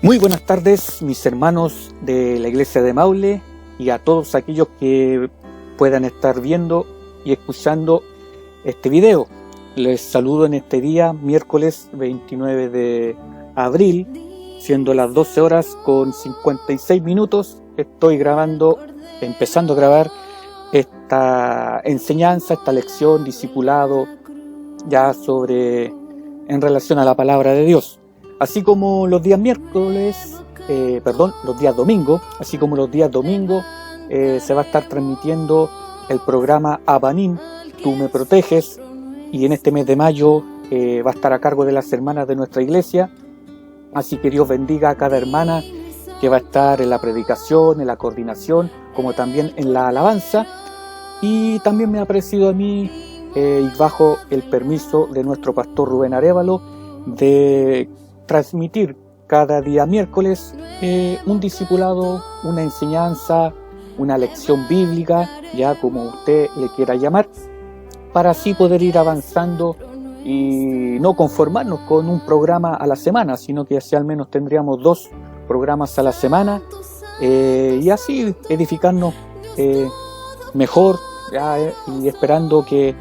Muy buenas tardes, mis hermanos de la Iglesia de Maule y a todos aquellos que puedan estar viendo y escuchando este video. Les saludo en este día, miércoles 29 de abril, siendo las 12 horas con 56 minutos. Estoy empezando a grabar esta enseñanza, esta lección, discipulado, ya en relación a la palabra de Dios. Así como los días domingos, se va a estar transmitiendo el programa Abanim, Tú me proteges, y en este mes de mayo va a estar a cargo de las hermanas de nuestra iglesia. Así que Dios bendiga a cada hermana que va a estar en la predicación, en la coordinación, como también en la alabanza. Y también me ha parecido a mí, y bajo el permiso de nuestro pastor Rubén Arévalo, de transmitir cada día miércoles un discipulado, una enseñanza, una lección bíblica, ya como usted le quiera llamar, para así poder ir avanzando y no conformarnos con un programa a la semana, sino que así al menos tendríamos 2 programas a la semana, y así edificarnos mejor, ya, y esperando que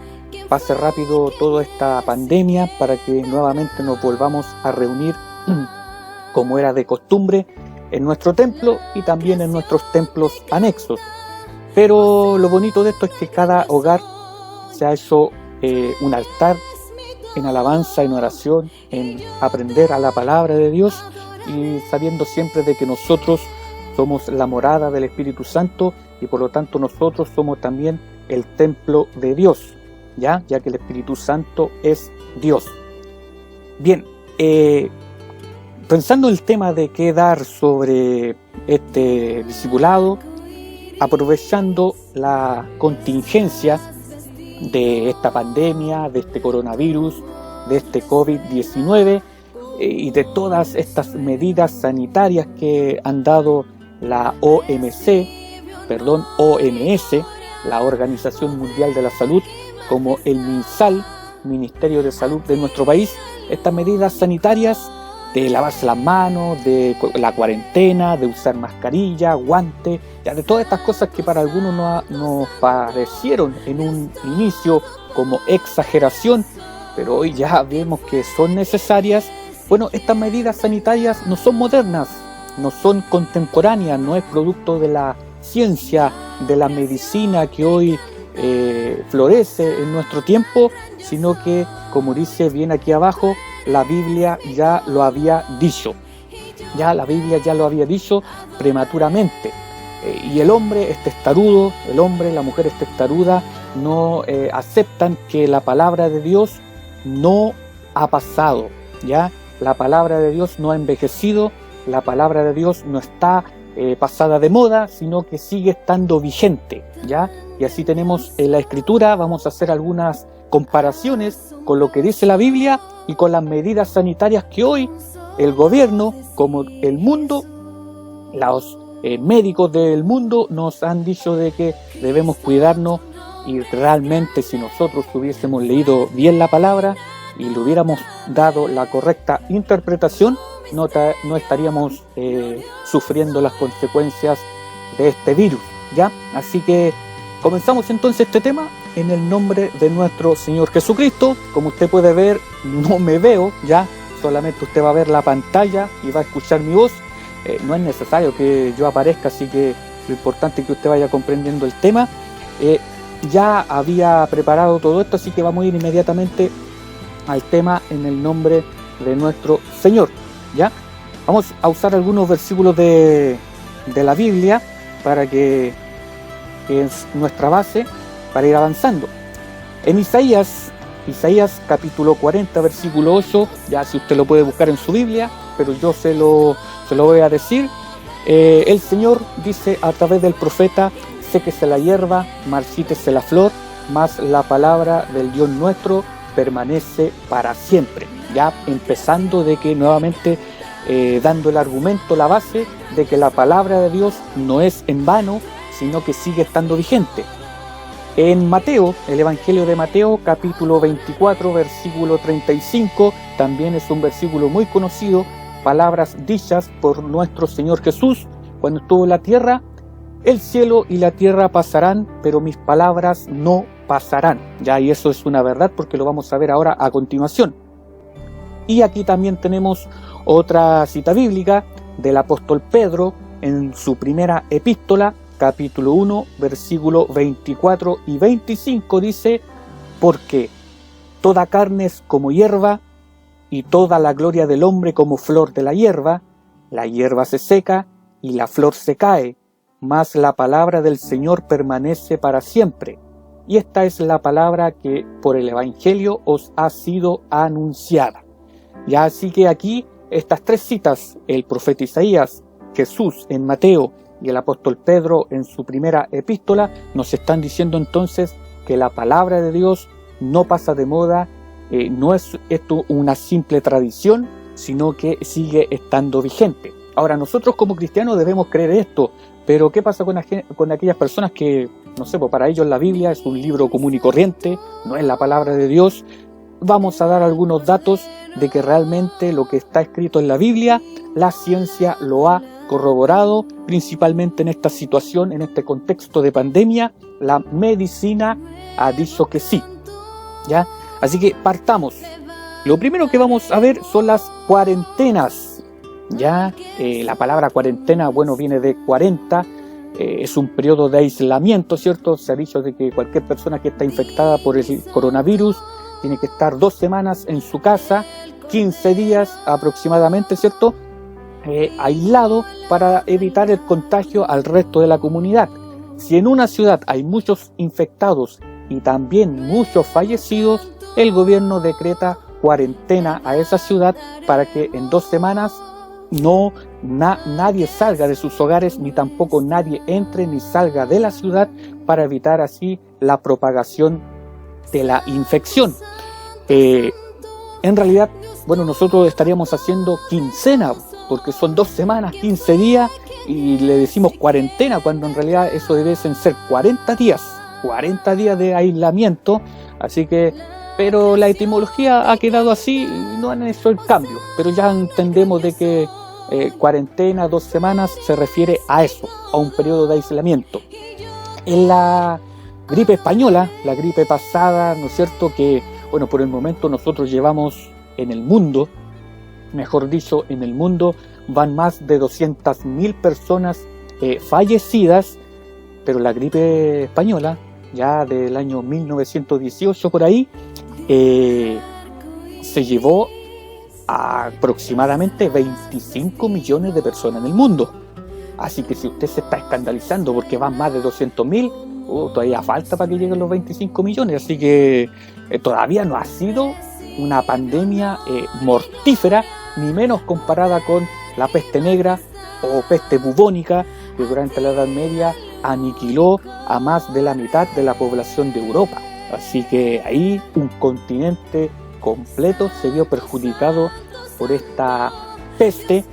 pase rápido toda esta pandemia para que nuevamente nos volvamos a reunir como era de costumbre en nuestro templo y también en nuestros templos anexos. Pero lo bonito de esto es que cada hogar se ha hecho un altar en alabanza, en oración, en aprender a la palabra de Dios, y sabiendo siempre de que nosotros somos la morada del Espíritu Santo y por lo tanto nosotros somos también el templo de Dios, ya que el Espíritu Santo es Dios. Bien, pensando en el tema de qué dar sobre este discipulado, aprovechando la contingencia de esta pandemia, de este coronavirus, de este COVID-19 y de todas estas medidas sanitarias que han dado la OMS, la Organización Mundial de la Salud, como el MinSal, Ministerio de Salud de nuestro país, estas medidas sanitarias de lavarse las manos, de la cuarentena, de usar mascarilla, guantes, ya de todas estas cosas que para algunos nos parecieron en un inicio como exageración, pero hoy ya vemos que son necesarias. Bueno, estas medidas sanitarias no son modernas, no son contemporáneas, no es producto de la ciencia, de la medicina que hoy florece en nuestro tiempo, sino que, como dice bien aquí abajo, la Biblia ya lo había dicho. La Biblia ya lo había dicho prematuramente. Y el hombre es testarudo, la mujer es testaruda, no aceptan que la palabra de Dios no ha pasado, ¿ya? La palabra de Dios no ha envejecido, la palabra de Dios no está pasada de moda, sino que sigue estando vigente, ¿ya? Y así tenemos en la Escritura, vamos a hacer algunas comparaciones con lo que dice la Biblia y con las medidas sanitarias que hoy el gobierno, como el mundo, los médicos del mundo nos han dicho de que debemos cuidarnos, y realmente si nosotros hubiésemos leído bien la palabra y le hubiéramos dado la correcta interpretación, no estaríamos sufriendo las consecuencias de este virus, ¿ya? Así que comenzamos entonces este tema en el nombre de nuestro Señor Jesucristo. Como usted puede ver, no me veo, ya, solamente usted va a ver la pantalla y va a escuchar mi voz. No es necesario que yo aparezca, así que lo importante es que usted vaya comprendiendo el tema. Ya había preparado todo esto, así que vamos a ir inmediatamente al tema en el nombre de nuestro Señor, ¿ya? Vamos a usar algunos versículos de la Biblia para que es nuestra base para ir avanzando. En Isaías capítulo 40, versículo 8, ya si usted lo puede buscar en su Biblia, pero yo se lo voy a decir. El Señor dice a través del profeta: séquese la hierba, marchítese la flor, mas la palabra del Dios nuestro permanece para siempre. Ya empezando de que nuevamente dando el argumento, la base de que la palabra de Dios no es en vano, sino que sigue estando vigente. En Mateo, el Evangelio de Mateo, capítulo 24, versículo 35, también es un versículo muy conocido palabras dichas por nuestro Señor Jesús cuando estuvo en la tierra: el cielo y la tierra pasarán, pero mis palabras no pasarán. Ya, y eso es una verdad porque lo vamos a ver ahora a continuación. Y aquí también tenemos otra cita bíblica del apóstol Pedro en su primera epístola, capítulo 1, versículo 24 y 25, dice: porque toda carne es como hierba, y toda la gloria del hombre como flor de la hierba se seca y la flor se cae, mas la palabra del Señor permanece para siempre. Y esta es la palabra que por el Evangelio os ha sido anunciada. Ya, así que aquí estas tres citas, el profeta Isaías, Jesús en Mateo y el apóstol Pedro en su primera epístola, nos están diciendo entonces que la palabra de Dios no pasa de moda, no es esto una simple tradición, sino que sigue estando vigente. Ahora, nosotros como cristianos debemos creer esto, pero ¿qué pasa con aquellas personas que, no sé, pues para ellos la Biblia es un libro común y corriente, no es la palabra de Dios? Vamos a dar algunos datos de que realmente lo que está escrito en la Biblia, la ciencia lo ha corroborado, principalmente en esta situación, en este contexto de pandemia, la medicina ha dicho que sí, ¿ya? Así que partamos. Lo primero que vamos a ver son las cuarentenas, ¿ya? La palabra cuarentena, bueno, viene de 40, es un periodo de aislamiento, ¿cierto? Se ha dicho de que cualquier persona que está infectada por el coronavirus tiene que estar 2 semanas en su casa, 15 días aproximadamente, ¿cierto? Aislado para evitar el contagio al resto de la comunidad. Si en una ciudad hay muchos infectados y también muchos fallecidos, el gobierno decreta cuarentena a esa ciudad para que en 2 semanas nadie salga de sus hogares, ni tampoco nadie entre ni salga de la ciudad, para evitar así la propagación de la infección. En realidad, bueno, nosotros estaríamos haciendo quincena, porque son 2 semanas, 15 días, y le decimos cuarentena, cuando en realidad eso debe ser 40 días de aislamiento. Así que, pero la etimología ha quedado así, no han hecho el cambio, pero ya entendemos de que cuarentena, 2 semanas, se refiere a eso, a un periodo de aislamiento. En la gripe española, la gripe pasada, ¿no es cierto?, que, bueno, por el momento nosotros llevamos en el mundo, mejor dicho, en el mundo van más de 200.000 personas fallecidas, pero la gripe española, ya del año 1918 por ahí, se llevó a aproximadamente 25 millones de personas en el mundo. Así que si usted se está escandalizando porque van más de 200.000, todavía falta para que lleguen los 25 millones. Así que todavía no ha sido una pandemia mortífera, ni menos comparada con la peste negra o peste bubónica, que durante la Edad Media aniquiló a más de la mitad de la población de Europa. Así que ahí un continente completo se vio perjudicado por esta peste,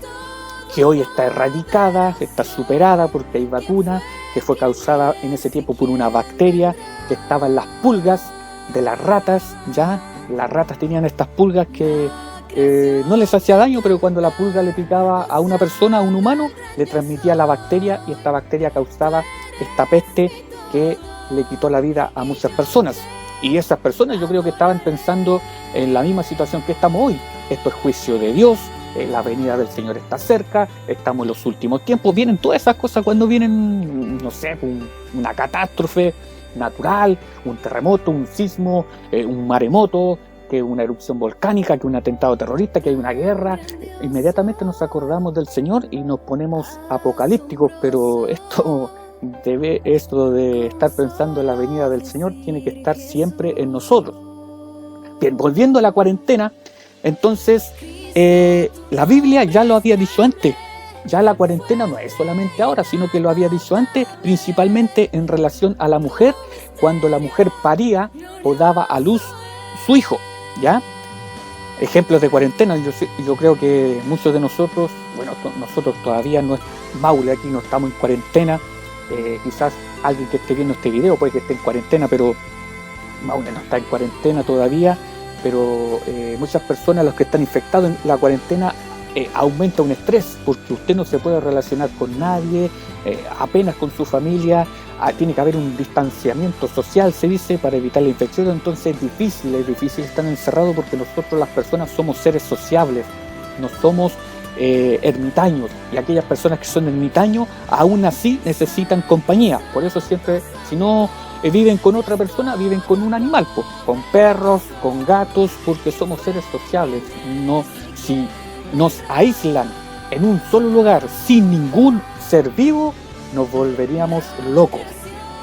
que hoy está erradicada, está superada porque hay vacuna, que fue causada en ese tiempo por una bacteria que estaba en las pulgas de las ratas. Ya las ratas tenían estas pulgas que no les hacía daño, pero cuando la pulga le picaba a una persona, a un humano, le transmitía la bacteria, y esta bacteria causaba esta peste que le quitó la vida a muchas personas. Y esas personas yo creo que estaban pensando en la misma situación que estamos hoy. Esto es juicio de Dios, la venida del Señor está cerca, estamos en los últimos tiempos. Vienen todas esas cosas cuando vienen, no sé, una catástrofe natural, un terremoto, un sismo, un maremoto, que una erupción volcánica, que un atentado terrorista, que hay una guerra. Inmediatamente nos acordamos del Señor y nos ponemos apocalípticos, pero esto de estar pensando en la venida del Señor tiene que estar siempre en nosotros. Bien, volviendo a la cuarentena, entonces la Biblia ya lo había dicho antes. Ya la cuarentena no es solamente ahora, sino que lo había dicho antes, principalmente en relación a la mujer, cuando la mujer paría o daba a luz su hijo, ¿ya? Ejemplos de cuarentena, yo creo que muchos de nosotros, bueno, nosotros todavía no es Maule, aquí no estamos en cuarentena. Quizás alguien que esté viendo este video puede que esté en cuarentena, pero Maule no está en cuarentena todavía. Pero muchas personas, los que están infectados en la cuarentena, aumenta un estrés, porque usted no se puede relacionar con nadie, apenas con su familia, tiene que haber un distanciamiento social, se dice, para evitar la infección. Entonces es difícil estar encerrado, porque nosotros las personas somos seres sociables, no somos ermitaños, y aquellas personas que son ermitaños aún así necesitan compañía. Por eso siempre, si no viven con otra persona, viven con un animal, con perros, con gatos, porque somos seres sociables. No, si nos aíslan en un solo lugar sin ningún ser vivo, nos volveríamos locos.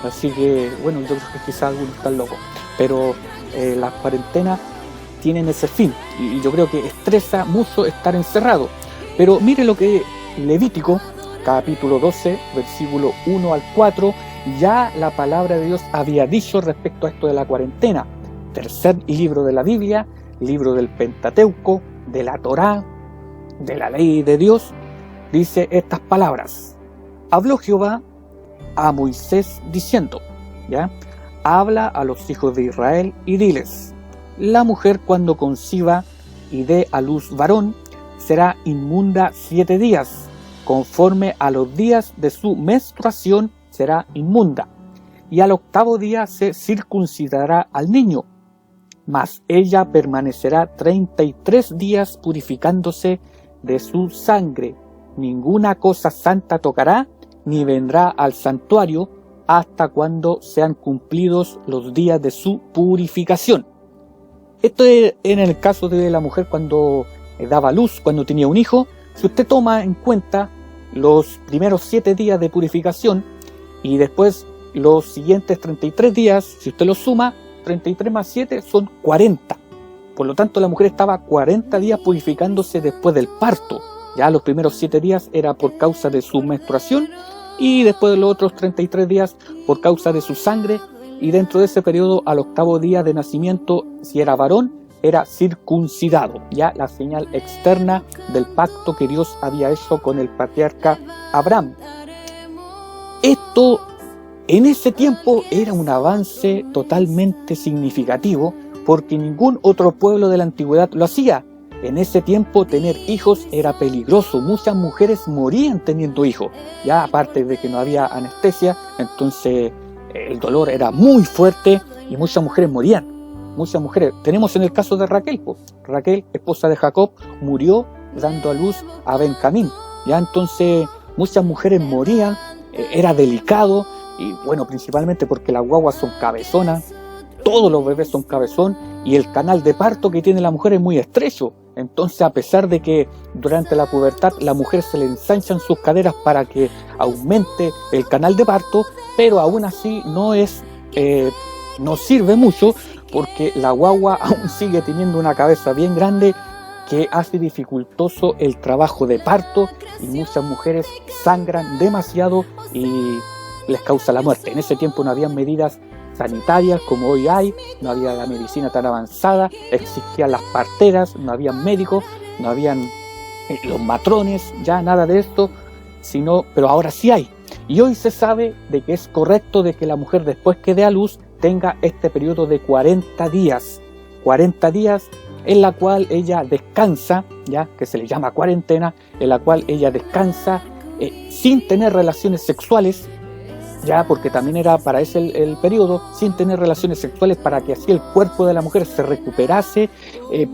Así que, bueno, yo creo que quizás algunos están locos, pero las cuarentenas tienen ese fin, y yo creo que estresa mucho estar encerrado. Pero mire lo que Levítico, capítulo 12, versículo 1 al 4, ya la palabra de Dios había dicho respecto a esto de la cuarentena. Tercer libro de la Biblia, libro del Pentateuco, de la Torá, de la ley de Dios, dice estas palabras. Habló Jehová a Moisés diciendo, ¿ya? Habla a los hijos de Israel y diles, la mujer cuando conciba y dé a luz varón, será inmunda 7 días, conforme a los días de su menstruación será inmunda, y al 8º día se circuncidará al niño, mas ella permanecerá 33 días purificándose de su sangre, ninguna cosa santa tocará, ni vendrá al santuario hasta cuando sean cumplidos los días de su purificación. Esto es en el caso de la mujer cuando daba luz, cuando tenía un hijo. Si usted toma en cuenta los primeros 7 días de purificación y después los siguientes 33 días, si usted los suma, 33 más 7 son 40. Por lo tanto, la mujer estaba 40 días purificándose después del parto. Ya los primeros 7 días era por causa de su menstruación, y después de los otros 33 días por causa de su sangre, y dentro de ese periodo, al 8º día de nacimiento, si era varón, era circuncidado, ya la señal externa del pacto que Dios había hecho con el patriarca Abraham. Esto en ese tiempo era un avance totalmente significativo, porque ningún otro pueblo de la antigüedad lo hacía. En ese tiempo tener hijos era peligroso, muchas mujeres morían teniendo hijos, ya aparte de que no había anestesia, entonces el dolor era muy fuerte y muchas mujeres morían. Muchas mujeres, tenemos en el caso de Raquel, Raquel, esposa de Jacob, murió dando a luz a Benjamín, ya entonces muchas mujeres morían, era delicado, y bueno, principalmente porque las guaguas son cabezonas, todos los bebés son cabezón, y el canal de parto que tiene la mujer es muy estrecho. Entonces, a pesar de que durante la pubertad la mujer se le ensanchan sus caderas para que aumente el canal de parto, pero aún así no sirve mucho, porque la guagua aún sigue teniendo una cabeza bien grande que hace dificultoso el trabajo de parto, y muchas mujeres sangran demasiado y les causa la muerte. En ese tiempo no había medidas sanitarias como hoy hay, no había la medicina tan avanzada, existían las parteras, no habían médicos, no habían los matrones, ya nada de esto, pero ahora sí hay. Y hoy se sabe de que es correcto de que la mujer, después que dé a luz, tenga este periodo de 40 días en la cual ella descansa, ya que se le llama cuarentena, en la cual ella descansa sin tener relaciones sexuales, ya porque también era para ese el periodo, sin tener relaciones sexuales, para que así el cuerpo de la mujer se recuperase,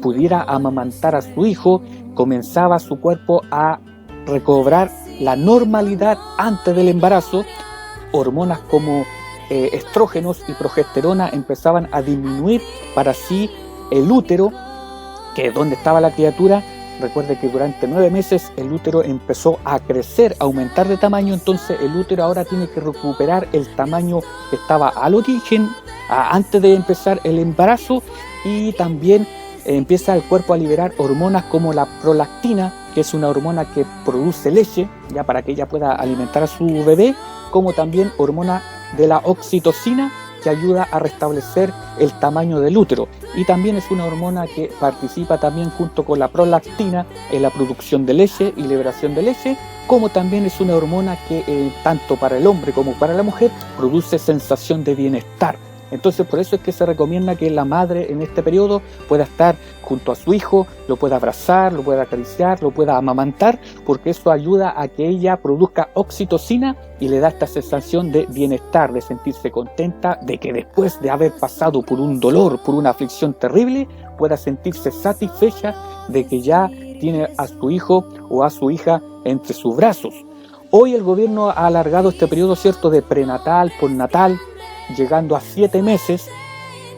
pudiera amamantar a su hijo, comenzaba su cuerpo a recobrar la normalidad antes del embarazo. Hormonas como estrógenos y progesterona empezaban a disminuir, para así el útero, que es donde estaba la criatura. Recuerde que durante 9 meses el útero empezó a crecer, a aumentar de tamaño, entonces el útero ahora tiene que recuperar el tamaño que estaba al origen, antes de empezar el embarazo, y también empieza el cuerpo a liberar hormonas como la prolactina, que es una hormona que produce leche, ya para que ella pueda alimentar a su bebé, como también hormona de la oxitocina, que ayuda a restablecer el tamaño del útero, y también es una hormona que participa también junto con la prolactina en la producción de leche y liberación de leche, como también es una hormona que tanto para el hombre como para la mujer produce sensación de bienestar. Entonces por eso es que se recomienda que la madre en este periodo pueda estar junto a su hijo, lo pueda abrazar, lo pueda acariciar, lo pueda amamantar, porque eso ayuda a que ella produzca oxitocina y le da esta sensación de bienestar, de sentirse contenta, de que después de haber pasado por un dolor, por una aflicción terrible, pueda sentirse satisfecha de que ya tiene a su hijo o a su hija entre sus brazos. Hoy el gobierno ha alargado este periodo, ¿cierto?, de prenatal, postnatal, llegando a 7 meses.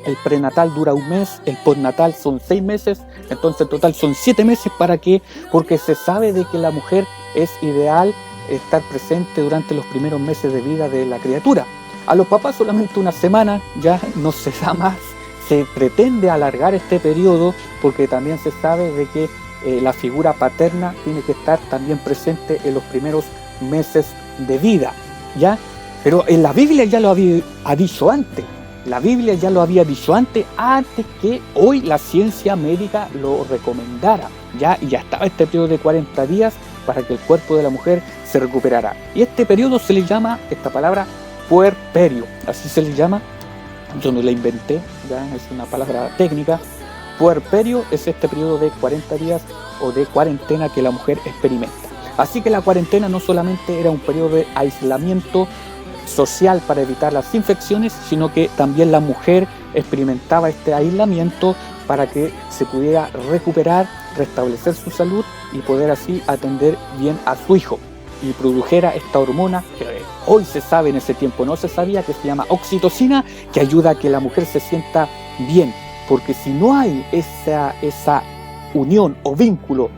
El prenatal dura 1 mes, el postnatal son 6 meses, entonces en total son 7 meses. ¿Para qué? Porque se sabe de que la mujer es ideal estar presente durante los primeros meses de vida de la criatura. A los papás solamente 1 semana, ya no se da más. Se pretende alargar este periodo porque también se sabe de que la figura paterna tiene que estar también presente en los primeros meses de vida, ¿ya? Pero en la Biblia ya lo había dicho antes. La Biblia ya lo había dicho antes que hoy la ciencia médica lo recomendara, ¿ya? Y ya estaba este periodo de 40 días para que el cuerpo de la mujer se recuperara. Y este periodo se le llama, esta palabra, puerperio, así se le llama. Yo no la inventé, ya es una palabra técnica. Puerperio es este periodo de 40 días o de cuarentena que la mujer experimenta. Así que la cuarentena no solamente era un periodo de aislamiento social para evitar las infecciones, sino que también la mujer experimentaba este aislamiento para que se pudiera recuperar, restablecer su salud y poder así atender bien a su hijo. Y produjera esta hormona que hoy se sabe, en ese tiempo no se sabía, que se llama oxitocina, que ayuda a que la mujer se sienta bien. Porque si no hay esa unión o vínculo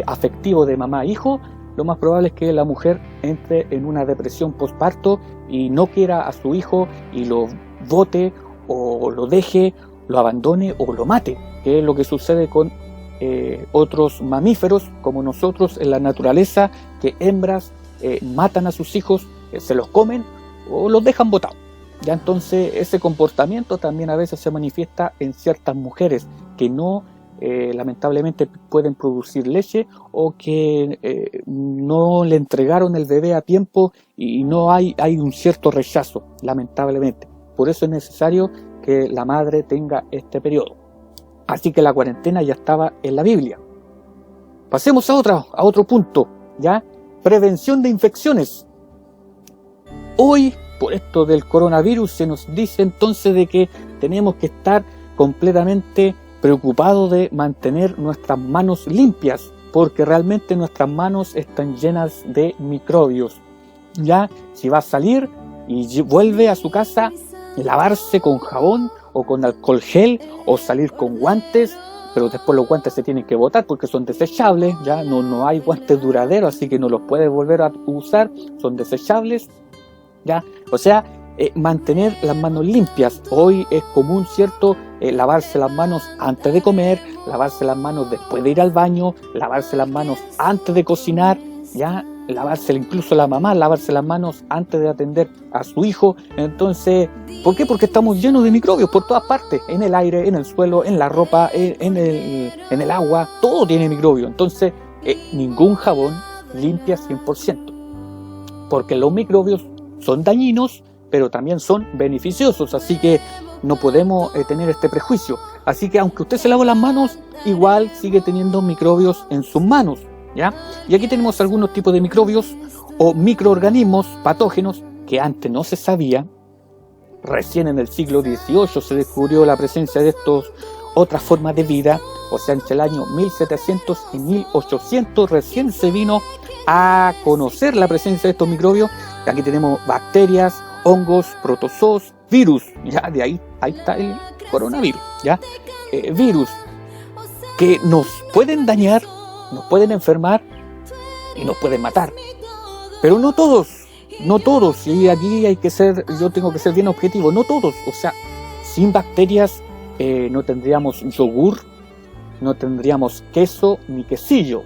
afectivo de mamá-hijo, lo más probable es que la mujer entre en una depresión postparto y no quiera a su hijo y lo bote o lo deje, lo abandone o lo mate, que es lo que sucede con otros mamíferos como nosotros en la naturaleza, que hembras matan a sus hijos, se los comen o los dejan botados. Ya entonces ese comportamiento también a veces se manifiesta en ciertas mujeres que no lamentablemente pueden producir leche o que no le entregaron el bebé a tiempo y no hay un cierto rechazo, lamentablemente. Por eso es necesario que la madre tenga este periodo. Así que la cuarentena ya estaba en la Biblia. Pasemos a otro punto, ¿ya? Prevención de infecciones. Hoy, por esto del coronavirus, se nos dice entonces de que tenemos que estar completamente preocupados de mantener nuestras manos limpias, porque realmente nuestras manos están llenas de microbios. Ya, si va a salir y vuelve a su casa, lavarse con jabón o con alcohol gel o salir con guantes, pero después los guantes se tienen que botar porque son desechables, ya no hay guantes duraderos, así que no los puedes volver a usar, son desechables, ya, o sea, mantener las manos limpias. Hoy es común, ¿cierto?, lavarse las manos antes de comer, lavarse las manos después de ir al baño, lavarse las manos antes de cocinar, ya, lavarse incluso la mamá, lavarse las manos antes de atender a su hijo. Entonces, ¿por qué? Porque estamos llenos de microbios por todas partes, en el aire, en el suelo, en la ropa, en el agua, todo tiene microbios. Entonces, ningún jabón limpia 100%, porque los microbios son dañinos, pero también son beneficiosos, así que no podemos tener este prejuicio. Así que aunque usted se lava las manos, igual sigue teniendo microbios en sus manos, ¿ya? Y aquí tenemos algunos tipos de microbios o microorganismos patógenos que antes no se sabía. Recién en el siglo XVIII se descubrió la presencia de estos otras formas de vida, o sea, entre el año 1700 y 1800 recién se vino a conocer la presencia de estos microbios. Aquí tenemos bacterias, hongos, protozoos, virus, ya de ahí está el coronavirus, ya, virus que nos pueden dañar, nos pueden enfermar y nos pueden matar, pero no todos, y aquí yo tengo que ser bien objetivo, no todos, o sea, sin bacterias no tendríamos yogur, no tendríamos queso ni quesillo.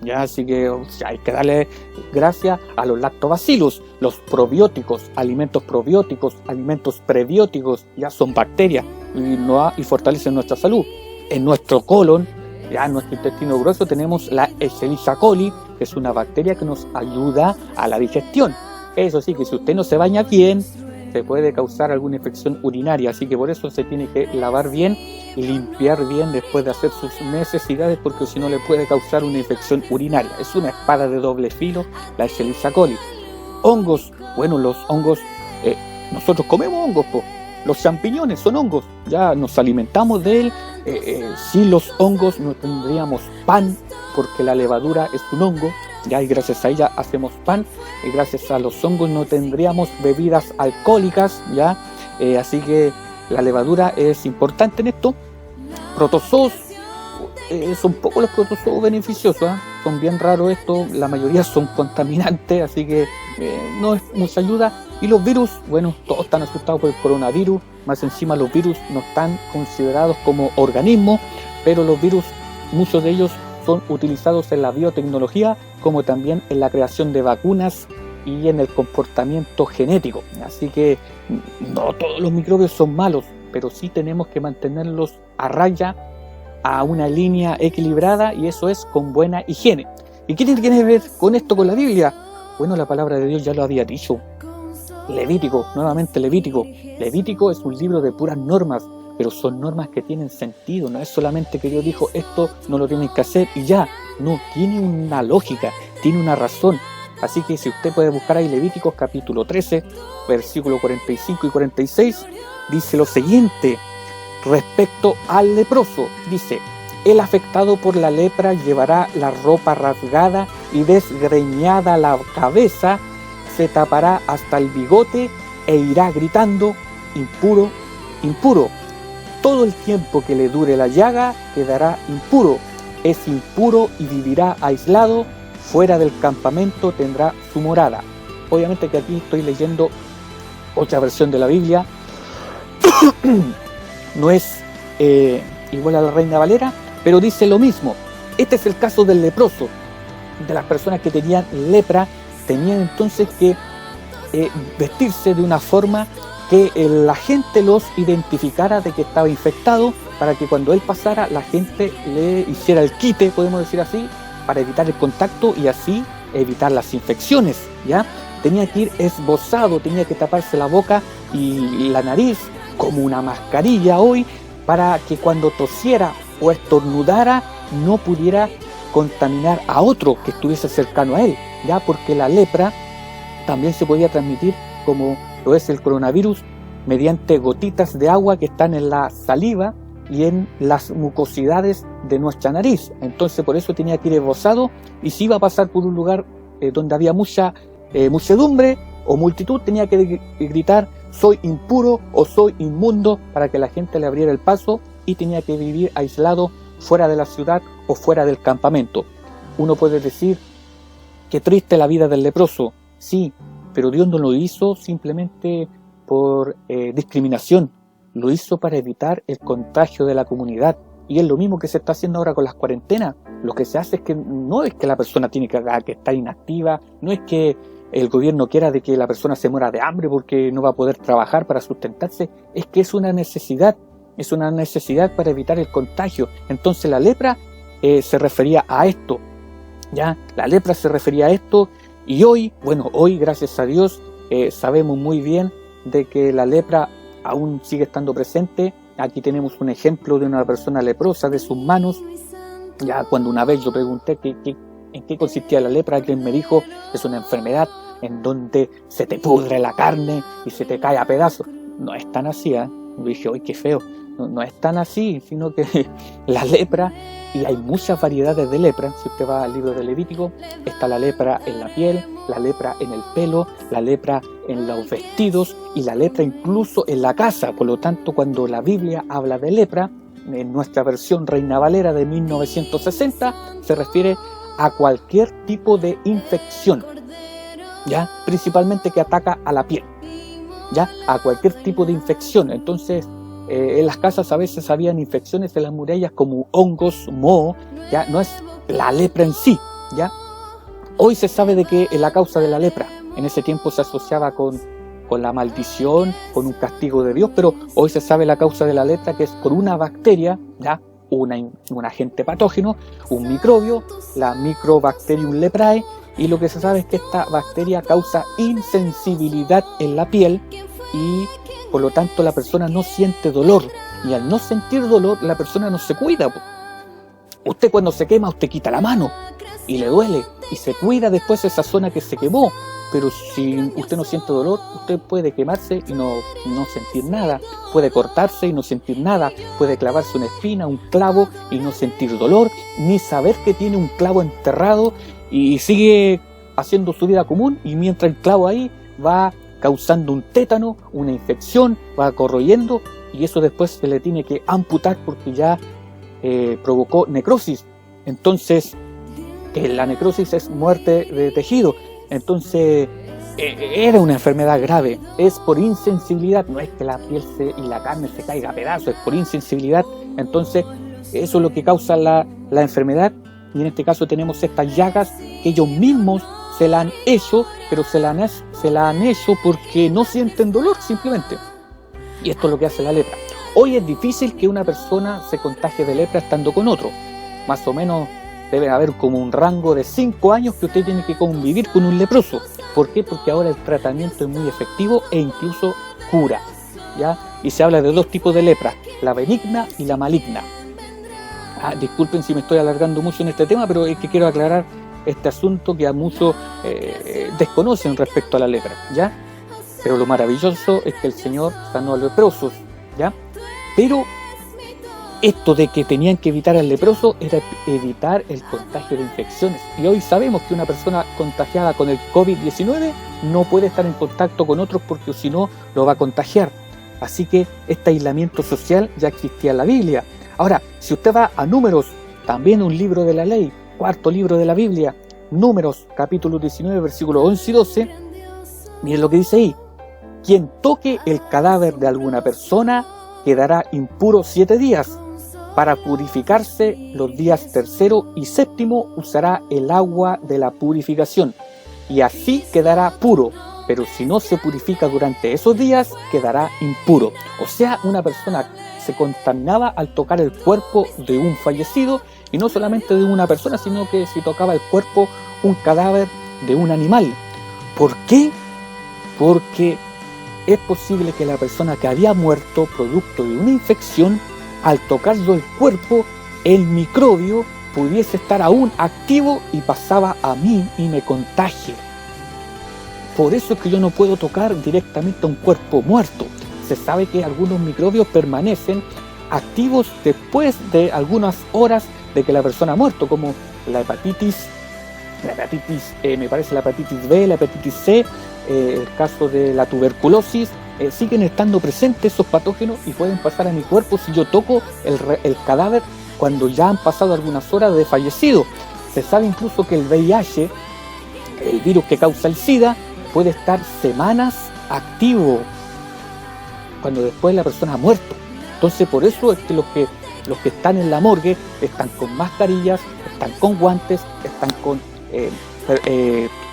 Ya, así que hay que darle gracias a los lactobacillus, los probióticos, alimentos prebióticos, ya son bacterias y fortalecen nuestra salud. En nuestro colon, ya en nuestro intestino grueso, tenemos la Escherichia coli, que es una bacteria que nos ayuda a la digestión. Eso sí, que si usted no se baña bien, se puede causar alguna infección urinaria, así que por eso se tiene que lavar bien y limpiar bien después de hacer sus necesidades, porque si no le puede causar una infección urinaria. Es una espada de doble filo la Escherichia coli. Hongos, bueno, los hongos, nosotros comemos hongos, los champiñones son hongos, ya nos alimentamos de él. Sin los hongos no tendríamos pan, porque la levadura es un hongo, ya, y gracias a ella hacemos pan, y gracias a los hongos no tendríamos bebidas alcohólicas, ya, así que la levadura es importante en esto. Protozoos, son pocos los protozoos beneficiosos, son bien raros estos, la mayoría son contaminantes, así que no es mucha ayuda. Y los virus, bueno, todos están asustados por el coronavirus, más encima los virus no están considerados como organismos, pero los virus, muchos de ellos son utilizados en la biotecnología, como también en la creación de vacunas y en el comportamiento genético. Así que no todos los microbios son malos, pero sí tenemos que mantenerlos a raya, a una línea equilibrada, y eso es con buena higiene. ¿Y qué tiene que ver con esto, con la Biblia? Bueno, la palabra de Dios ya lo había dicho. Levítico, nuevamente Levítico. Levítico es un libro de puras normas, pero son normas que tienen sentido. No es solamente que Dios dijo esto no lo tienen que hacer y ya. No, tiene una lógica, tiene una razón. Así que si usted puede buscar ahí Levíticos capítulo 13, versículo 45 y 46, dice lo siguiente respecto al leproso. Dice: el afectado por la lepra llevará la ropa rasgada y desgreñada la cabeza, se tapará hasta el bigote e irá gritando: impuro, impuro. Todo el tiempo que le dure la llaga quedará impuro. Es impuro y vivirá aislado. Fuera del campamento tendrá su morada. Obviamente que aquí estoy leyendo otra versión de la Biblia. No es igual a la Reina Valera, pero dice lo mismo. Este es el caso del leproso. De las personas que tenían lepra, tenían entonces que vestirse de una forma que la gente los identificara de que estaba infectado, para que cuando él pasara la gente le hiciera el quite, podemos decir así, para evitar el contacto y así evitar las infecciones, ¿ya? Tenía que ir esbozado, tenía que taparse la boca y la nariz como una mascarilla hoy, para que cuando tosiera o estornudara no pudiera contaminar a otro que estuviese cercano a él, ya, porque la lepra también se podía transmitir, como lo es el coronavirus, mediante gotitas de agua que están en la saliva y en las mucosidades de nuestra nariz. Entonces por eso tenía que ir esbozado, y si iba a pasar por un lugar donde había mucha muchedumbre o multitud, tenía que gritar: soy impuro o soy inmundo, para que la gente le abriera el paso, y tenía que vivir aislado fuera de la ciudad o fuera del campamento. Uno puede decir: qué triste la vida del leproso. Sí, pero Dios no lo hizo simplemente por discriminación, lo hizo para evitar el contagio de la comunidad. Y es lo mismo que se está haciendo ahora con las cuarentenas. Lo que se hace es que no es que la persona tiene que estar inactiva, no es que el gobierno quiera de que la persona se muera de hambre porque no va a poder trabajar para sustentarse, es que es una necesidad para evitar el contagio. Entonces la lepra se refería a esto, ¿ya? La lepra se refería a esto, y hoy, gracias a Dios, sabemos muy bien de que la lepra aún sigue estando presente. Aquí tenemos un ejemplo de una persona leprosa, de sus manos. Ya cuando una vez yo pregunté en qué consistía la lepra, alguien me dijo: es una enfermedad en donde se te pudre la carne y se te cae a pedazos. No es tan así, ¿eh? Yo dije: ¡ay, qué feo! No es tan así, sino que la lepra, y hay muchas variedades de lepra. Si usted va al libro de Levítico, está la lepra en la piel, la lepra en el pelo, la lepra en los vestidos y la lepra incluso en la casa. Por lo tanto, cuando la Biblia habla de lepra, en nuestra versión Reina Valera de 1960, se refiere a cualquier tipo de infección, ¿ya? Principalmente que ataca a la piel, ¿ya? A cualquier tipo de infección. Entonces, en las casas a veces habían infecciones en las murallas como hongos, moho, ¿ya? No es la lepra en sí, ¿ya? Hoy se sabe de que es la causa de la lepra. En ese tiempo se asociaba con la maldición, con un castigo de Dios, pero hoy se sabe la causa de la lepra, que es por una bacteria, ¿ya? Un agente patógeno, un microbio, la Microbacterium leprae, y lo que se sabe es que esta bacteria causa insensibilidad en la piel, y por lo tanto la persona no siente dolor. Y al no sentir dolor, la persona no se cuida. Usted cuando se quema, usted quita la mano y le duele y se cuida después esa zona que se quemó. Pero si usted no siente dolor, usted puede quemarse y no sentir nada, puede cortarse y no sentir nada, puede clavarse una espina, un clavo y no sentir dolor, ni saber que tiene un clavo enterrado y sigue haciendo su vida común, y mientras el clavo ahí va causando un tétano, una infección, va corroyendo, y eso después se le tiene que amputar porque ya provocó necrosis. Entonces, la necrosis es muerte de tejido. Entonces, era una enfermedad grave. Es por insensibilidad, no es que la piel y la carne se caiga a pedazos, es por insensibilidad. Entonces, eso es lo que causa la enfermedad. Y en este caso tenemos estas llagas que ellos mismos se la han hecho, pero se la han hecho porque no sienten dolor simplemente. Y esto es lo que hace la lepra. Hoy es difícil que una persona se contagie de lepra estando con otro. Más o menos debe haber como un rango de 5 años que usted tiene que convivir con un leproso. ¿Por qué? Porque ahora el tratamiento es muy efectivo e incluso cura, ¿ya? Y se habla de 2 tipos de lepra, la benigna y la maligna. Disculpen si me estoy alargando mucho en este tema, pero es que quiero aclarar este asunto que a muchos desconocen respecto a la lepra, ¿ya? Pero lo maravilloso es que el Señor sanó a los leprosos, ¿ya? Pero esto de que tenían que evitar al leproso era evitar el contagio de infecciones. Y hoy sabemos que una persona contagiada con el COVID-19 no puede estar en contacto con otros porque si no lo va a contagiar. Así que este aislamiento social ya existía en la Biblia. Ahora, si usted va a Números, también un libro de la ley, 4º libro de la Biblia, Números capítulo 19, versículos 11 y 12, miren lo que dice ahí: quien toque el cadáver de alguna persona quedará impuro 7 días. Para purificarse los días 3º y 7º usará el agua de la purificación, y así quedará puro, pero si no se purifica durante esos días, quedará impuro. O sea, una persona se contaminaba al tocar el cuerpo de un fallecido, y no solamente de una persona, sino que si tocaba el cuerpo, un cadáver de un animal. ¿Por qué? Porque es posible que la persona que había muerto producto de una infección, al tocarlo el cuerpo, el microbio pudiese estar aún activo y pasaba a mí y me contagie. Por eso es que yo no puedo tocar directamente a un cuerpo muerto. Se sabe que algunos microbios permanecen activos después de algunas horas de que la persona ha muerto, como la hepatitis, me parece la hepatitis B, la hepatitis C, el caso de la tuberculosis. Siguen estando presentes esos patógenos y pueden pasar a mi cuerpo si yo toco el cadáver cuando ya han pasado algunas horas de fallecido. Se sabe incluso que el VIH, el virus que causa el SIDA, puede estar semanas activo cuando después la persona ha muerto. Entonces por eso es que los que están en la morgue están con mascarillas, están con guantes, están con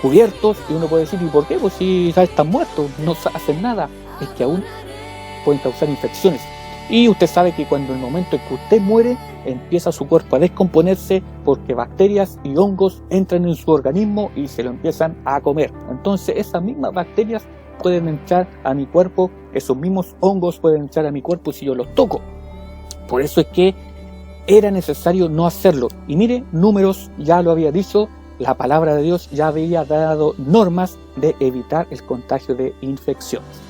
cubiertos, y uno puede decir, ¿y por qué? Pues si ya están muertos, no hacen nada. Es que aún pueden causar infecciones. Y usted sabe que cuando el momento en que usted muere, empieza su cuerpo a descomponerse porque bacterias y hongos entran en su organismo y se lo empiezan a comer. Entonces esas mismas bacterias pueden entrar a mi cuerpo, esos mismos hongos pueden entrar a mi cuerpo si yo los toco. Por eso es que era necesario no hacerlo. Y mire, Números ya lo había dicho, la palabra de Dios ya había dado normas de evitar el contagio de infecciones.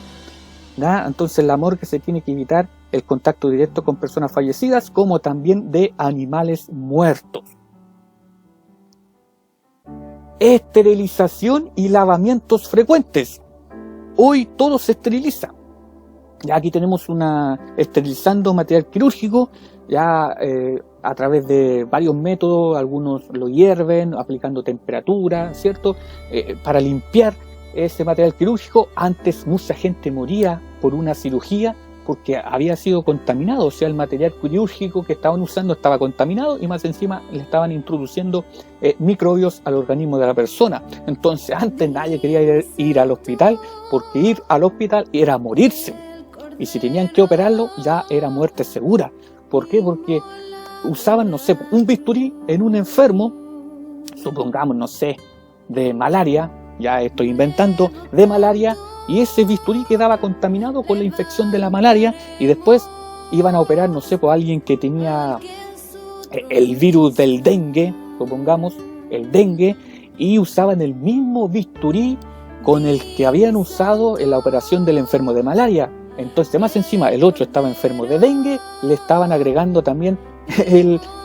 Entonces la morgue se tiene que evitar el contacto directo con personas fallecidas, como también de animales muertos. Esterilización y lavamientos frecuentes. Hoy todo se esteriliza. Ya aquí tenemos esterilizando material quirúrgico, ya a través de varios métodos. Algunos lo hierven, aplicando temperatura, ¿cierto? Para limpiar ese material quirúrgico. Antes mucha gente moría por una cirugía porque había sido contaminado, o sea, el material quirúrgico que estaban usando estaba contaminado y más encima le estaban introduciendo microbios al organismo de la persona. Entonces antes nadie quería ir al hospital, porque ir al hospital era morirse, y si tenían que operarlo ya era muerte segura. ¿Por qué? Porque usaban, no sé, un bisturí en un enfermo, supongamos, no sé, de malaria, ya estoy inventando, de malaria, y ese bisturí quedaba contaminado con la infección de la malaria, y después iban a operar, no sé, por alguien que tenía el virus del dengue, supongamos, el dengue, y usaban el mismo bisturí con el que habían usado en la operación del enfermo de malaria. Entonces, más encima, el otro estaba enfermo de dengue, le estaban agregando también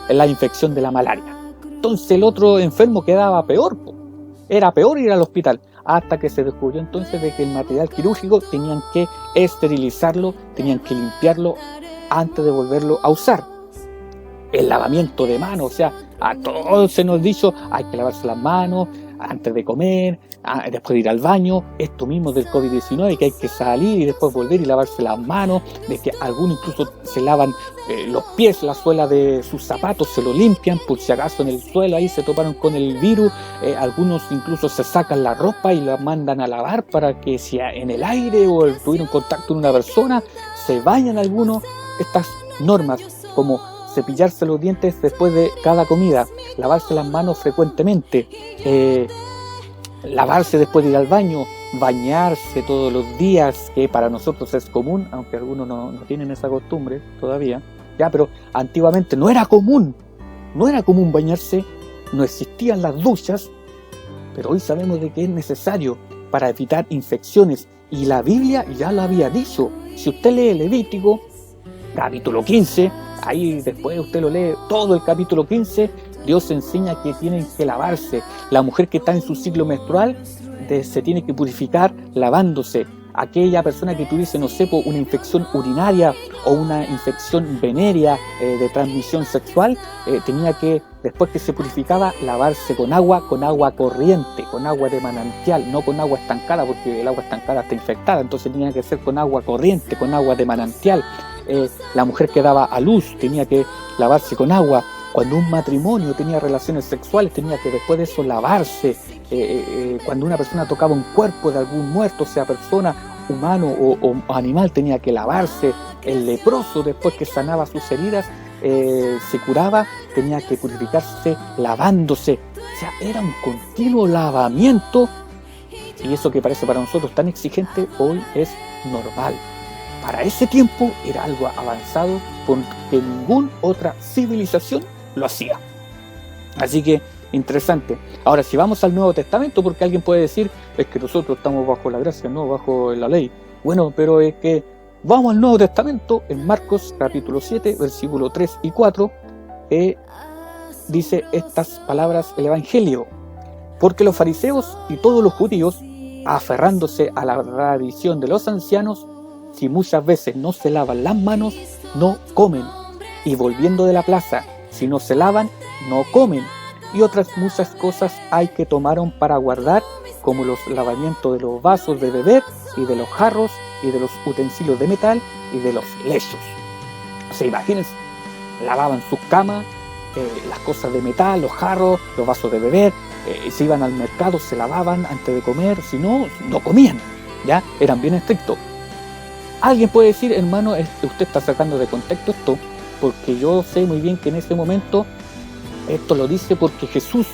la infección de la malaria. Entonces el otro enfermo quedaba peor, era peor ir al hospital, hasta que se descubrió entonces de que el material quirúrgico tenían que esterilizarlo, tenían que limpiarlo antes de volverlo a usar. El lavamiento de manos, o sea, a todos se nos dicho, hay que lavarse las manos antes de comer, después de ir al baño, esto mismo del COVID-19, que hay que salir y después volver y lavarse las manos, de que algunos incluso se lavan los pies, la suela de sus zapatos, se lo limpian, por si acaso en el suelo ahí se toparon con el virus, algunos incluso se sacan la ropa y la mandan a lavar para que si en el aire o tuvieron contacto con una persona, se bañan algunos. Estas normas como cepillarse los dientes después de cada comida, lavarse las manos frecuentemente, lavarse después de ir al baño, bañarse todos los días, que para nosotros es común, aunque algunos no tienen esa costumbre todavía, ya, pero antiguamente no era común bañarse, no existían las duchas, pero hoy sabemos de que es necesario para evitar infecciones, y la Biblia ya lo había dicho. Si usted lee Levítico, capítulo 15, ahí después usted lo lee todo el capítulo 15, Dios enseña que tienen que lavarse. La mujer que está en su ciclo menstrual se tiene que purificar lavándose. Aquella persona que tuviese, no sé, una infección urinaria o una infección venérea de transmisión sexual, tenía que, después que se purificaba, lavarse con agua corriente, con agua de manantial, no con agua estancada, porque el agua estancada está infectada, entonces tenía que ser con agua corriente, con agua de manantial. La mujer que daba a luz tenía que lavarse con agua. Cuando un matrimonio tenía relaciones sexuales, tenía que después de eso lavarse. Cuando una persona tocaba un cuerpo de algún muerto, sea persona, humano o animal, tenía que lavarse. El leproso, después que sanaba sus heridas, se curaba, tenía que purificarse lavándose. O sea, era un continuo lavamiento, y eso que parece para nosotros tan exigente, hoy es normal. Para ese tiempo era algo avanzado, porque ninguna otra civilización lo hacía. Así que, interesante. Ahora, si vamos al Nuevo Testamento, porque alguien puede decir, es que nosotros estamos bajo la gracia, no bajo la ley. Bueno, pero es que vamos al Nuevo Testamento, en Marcos capítulo 7, versículo 3 y 4, dice estas palabras el Evangelio. Porque los fariseos y todos los judíos, aferrándose a la tradición de los ancianos, si muchas veces no se lavan las manos, no comen. Y volviendo de la plaza, si no se lavan, no comen. Y otras muchas cosas hay que tomaron para guardar, como los lavamientos de los vasos de beber, y de los jarros, y de los utensilios de metal, y de los lechos. O sea, imagínense, lavaban sus camas, las cosas de metal, los jarros, los vasos de beber, se iban al mercado, se lavaban antes de comer, si no, no comían, ¿ya? Eran bien estrictos. Alguien puede decir, hermano, usted está sacando de contexto esto, porque yo sé muy bien que en ese momento esto lo dice porque Jesús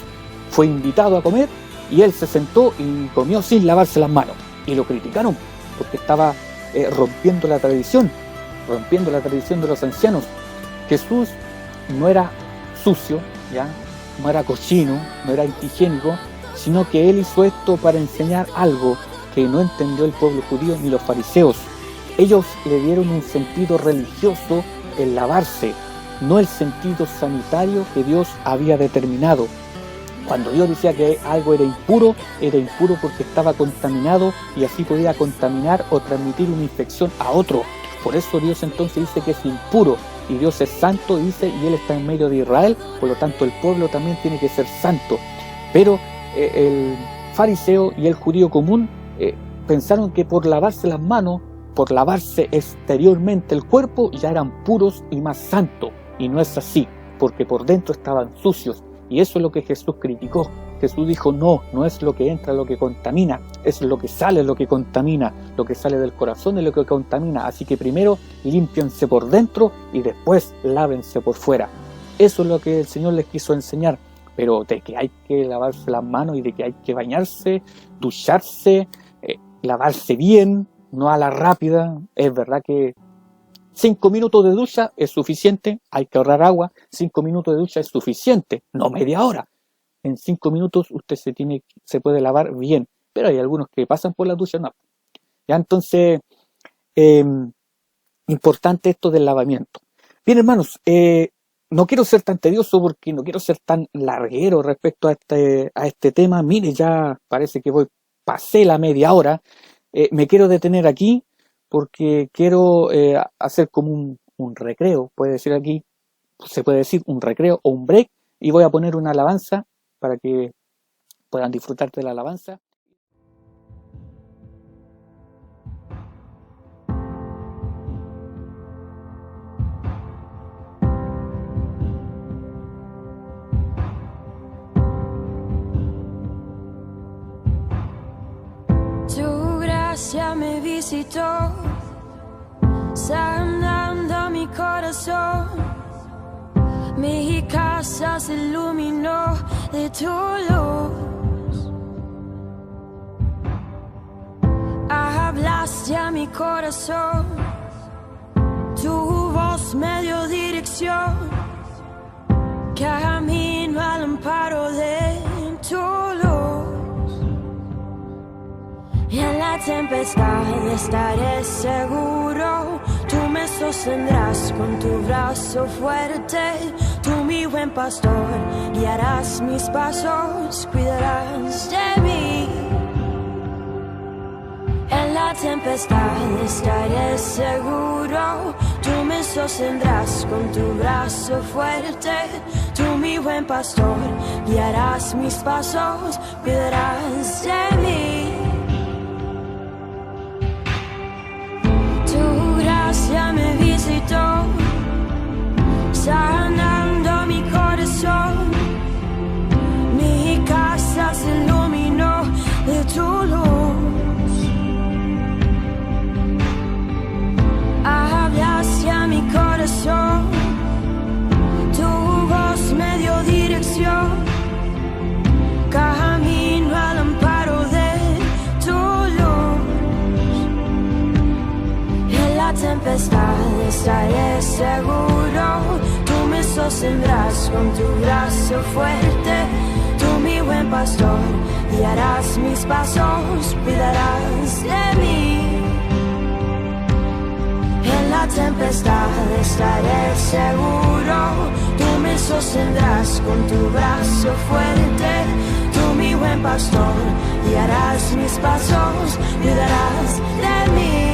fue invitado a comer y él se sentó y comió sin lavarse las manos. Y lo criticaron porque estaba rompiendo la tradición de los ancianos. Jesús no era sucio, ¿ya? No era cochino, no era antihigiénico, sino que él hizo esto para enseñar algo que no entendió el pueblo judío ni los fariseos. Ellos le dieron un sentido religioso el lavarse, no el sentido sanitario que Dios había determinado. Cuando Dios decía que algo era impuro porque estaba contaminado y así podía contaminar o transmitir una infección a otro. Por eso Dios entonces dice que es impuro, y Dios es santo, dice, y Él está en medio de Israel, por lo tanto el pueblo también tiene que ser santo. Pero el fariseo y el judío común pensaron que por lavarse las manos, por lavarse exteriormente el cuerpo, ya eran puros y más santos. Y no es así, porque por dentro estaban sucios. Y eso es lo que Jesús criticó. Jesús dijo, no es lo que entra lo que contamina, es lo que sale lo que contamina. Lo que sale del corazón es lo que contamina. Así que primero límpiense por dentro y después lávense por fuera. Eso es lo que el Señor les quiso enseñar. Pero de que hay que lavarse las manos y de que hay que bañarse, ducharse, lavarse bien, no a la rápida. Es verdad que 5 minutos de ducha es suficiente, hay que ahorrar agua. 5 minutos de ducha es suficiente, no media hora. En 5 minutos usted se puede lavar bien, pero hay algunos que pasan por la ducha, no. Ya, entonces, importante esto del lavamiento. Bien, hermanos, no quiero ser tan tedioso porque no quiero ser tan larguero respecto a este tema. Mire, ya parece que pasé la media hora. Me quiero detener aquí porque quiero hacer como un recreo, se puede decir un recreo o un break, y voy a poner una alabanza para que puedan disfrutar de la alabanza. Tu gracia me visitó, sanando mi corazón. Mi casa se iluminó de tu luz. Hablaste a mi corazón, tu voz me dio dirección. Camino al amparo de tu luz. Y en la tempestad estaré seguro. Tú me sostendrás con tu brazo fuerte. Tú, mi buen pastor, guiarás mis pasos, cuidarás de mí. En la tempestad estaré seguro. Tú me sostendrás con tu brazo fuerte. Tú, mi buen pastor, guiarás mis pasos, cuidarás de mí. Ya me visitó, sanando mi corazón. Mi casa se iluminó de tu luz. Hablaste a mi corazón, tu voz me dio dirección. Camino al amparo de tu luz. En la tempestad estaré seguro. Tú me sostendrás con tu brazo fuerte. Tú, mi buen pastor, guiarás mis pasos, cuidarás de mí. En la tempestad estaré seguro. Tú me sostendrás con tu brazo fuerte. Tú, mi buen pastor, guiarás mis pasos, cuidarás de mí.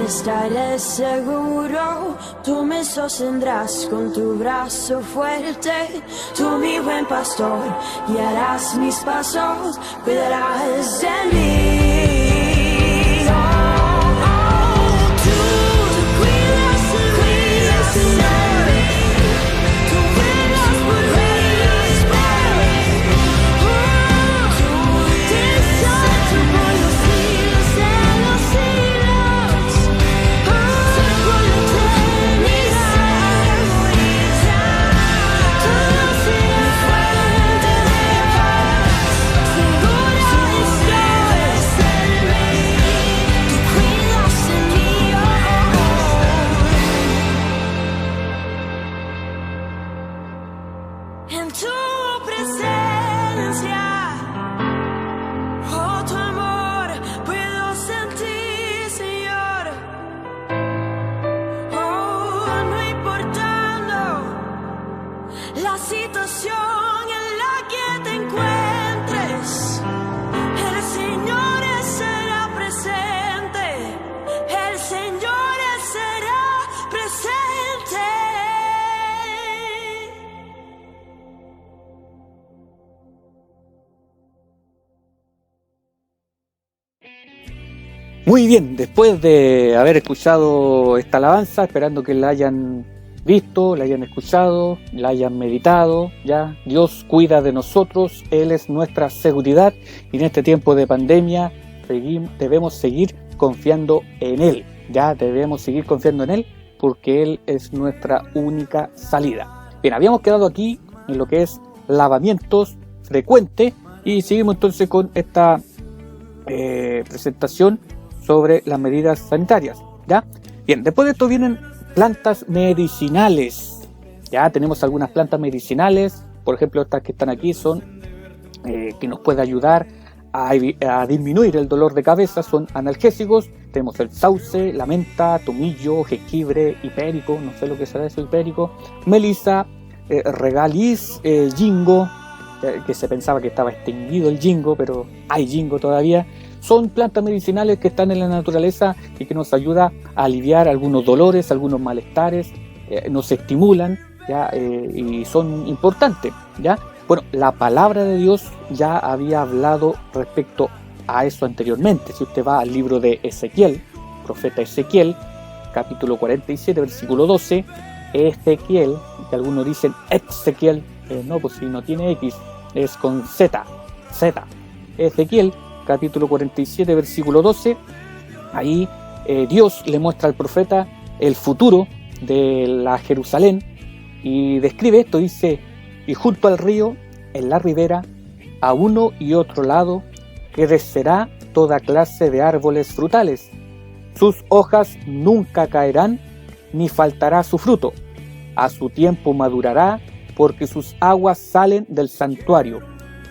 Estaré seguro, tú me sostendrás con tu brazo fuerte. Tú, mi buen pastor, guiarás mis pasos, cuidarás de mí. Tú la situación en la que te encuentres, el Señor será presente, el Señor será presente. Muy bien, después de haber escuchado esta alabanza, esperando que la hayan visto, la hayan escuchado, la hayan meditado, ya Dios cuida de nosotros, Él es nuestra seguridad y en este tiempo de pandemia debemos seguir confiando en Él, ya debemos seguir confiando en Él porque Él es nuestra única salida. Bien, habíamos quedado aquí en lo que es lavamientos frecuentes y seguimos entonces con esta presentación sobre las medidas sanitarias, ¿ya? Bien, después de esto vienen plantas medicinales, ya tenemos algunas plantas medicinales, por ejemplo estas que están aquí son que nos puede ayudar a disminuir el dolor de cabeza, son analgésicos, tenemos el sauce, la menta, tomillo, jengibre, hipérico, no sé lo que será eso, hipérico, melisa, regaliz, ginkgo, que se pensaba que estaba extinguido el ginkgo, pero hay ginkgo todavía. Son plantas medicinales que están en la naturaleza y que nos ayudan a aliviar algunos dolores, algunos malestares, nos estimulan, ¿ya? Y son importantes, ¿ya? Bueno, la palabra de Dios ya había hablado respecto a eso anteriormente. Si usted va al libro de Ezequiel, profeta Ezequiel, capítulo 47, versículo 12, Ezequiel, que algunos dicen Exequiel, no, pues si no tiene X, es con Z. Ezequiel, capítulo 47, versículo 12, ahí Dios le muestra al profeta el futuro de la Jerusalén y describe esto, dice: y junto al río, en la ribera, a uno y otro lado, crecerá toda clase de árboles frutales. Sus hojas nunca caerán, ni faltará su fruto. A su tiempo madurará, porque sus aguas salen del santuario,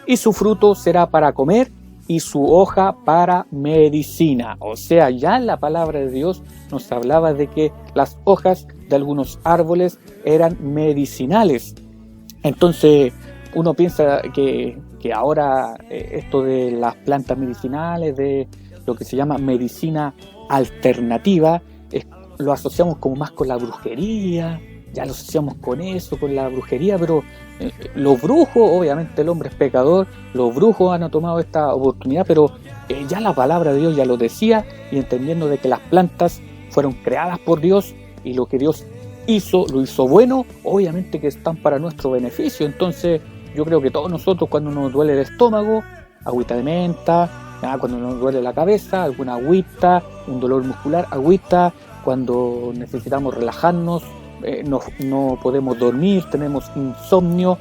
y su fruto será para comer, y su hoja para medicina. O sea, ya la palabra de Dios nos hablaba de que las hojas de algunos árboles eran medicinales. Entonces uno piensa que ahora esto de las plantas medicinales, de lo que se llama medicina alternativa, lo asociamos como más con la brujería, ya lo asociamos con eso, con la brujería, pero los brujos, obviamente el hombre es pecador, los brujos han tomado esta oportunidad, pero ya la palabra de Dios ya lo decía, y entendiendo de que las plantas fueron creadas por Dios y lo que Dios hizo, lo hizo bueno, obviamente que están para nuestro beneficio. Entonces yo creo que todos nosotros, cuando nos duele el estómago, agüita de menta, cuando nos duele la cabeza, alguna agüita, un dolor muscular, agüita, cuando necesitamos relajarnos, no podemos dormir, tenemos insomnio,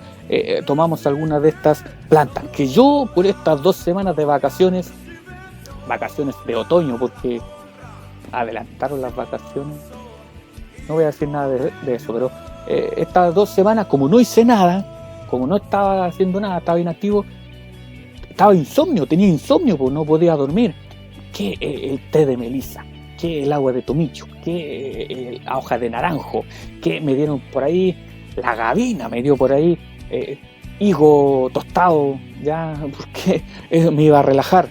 tomamos alguna de estas plantas. Que yo por estas 2 semanas de vacaciones de otoño, porque adelantaron las vacaciones, no voy a decir nada de eso, pero estas 2 semanas, como no hice nada, como no estaba haciendo nada, estaba inactivo, tenía insomnio, pues no podía dormir. Que el té de melisa, que el agua de tomillo, que la hoja de naranjo, que me dieron por ahí, la gavina me dio por ahí, higo tostado, ya, porque me iba a relajar.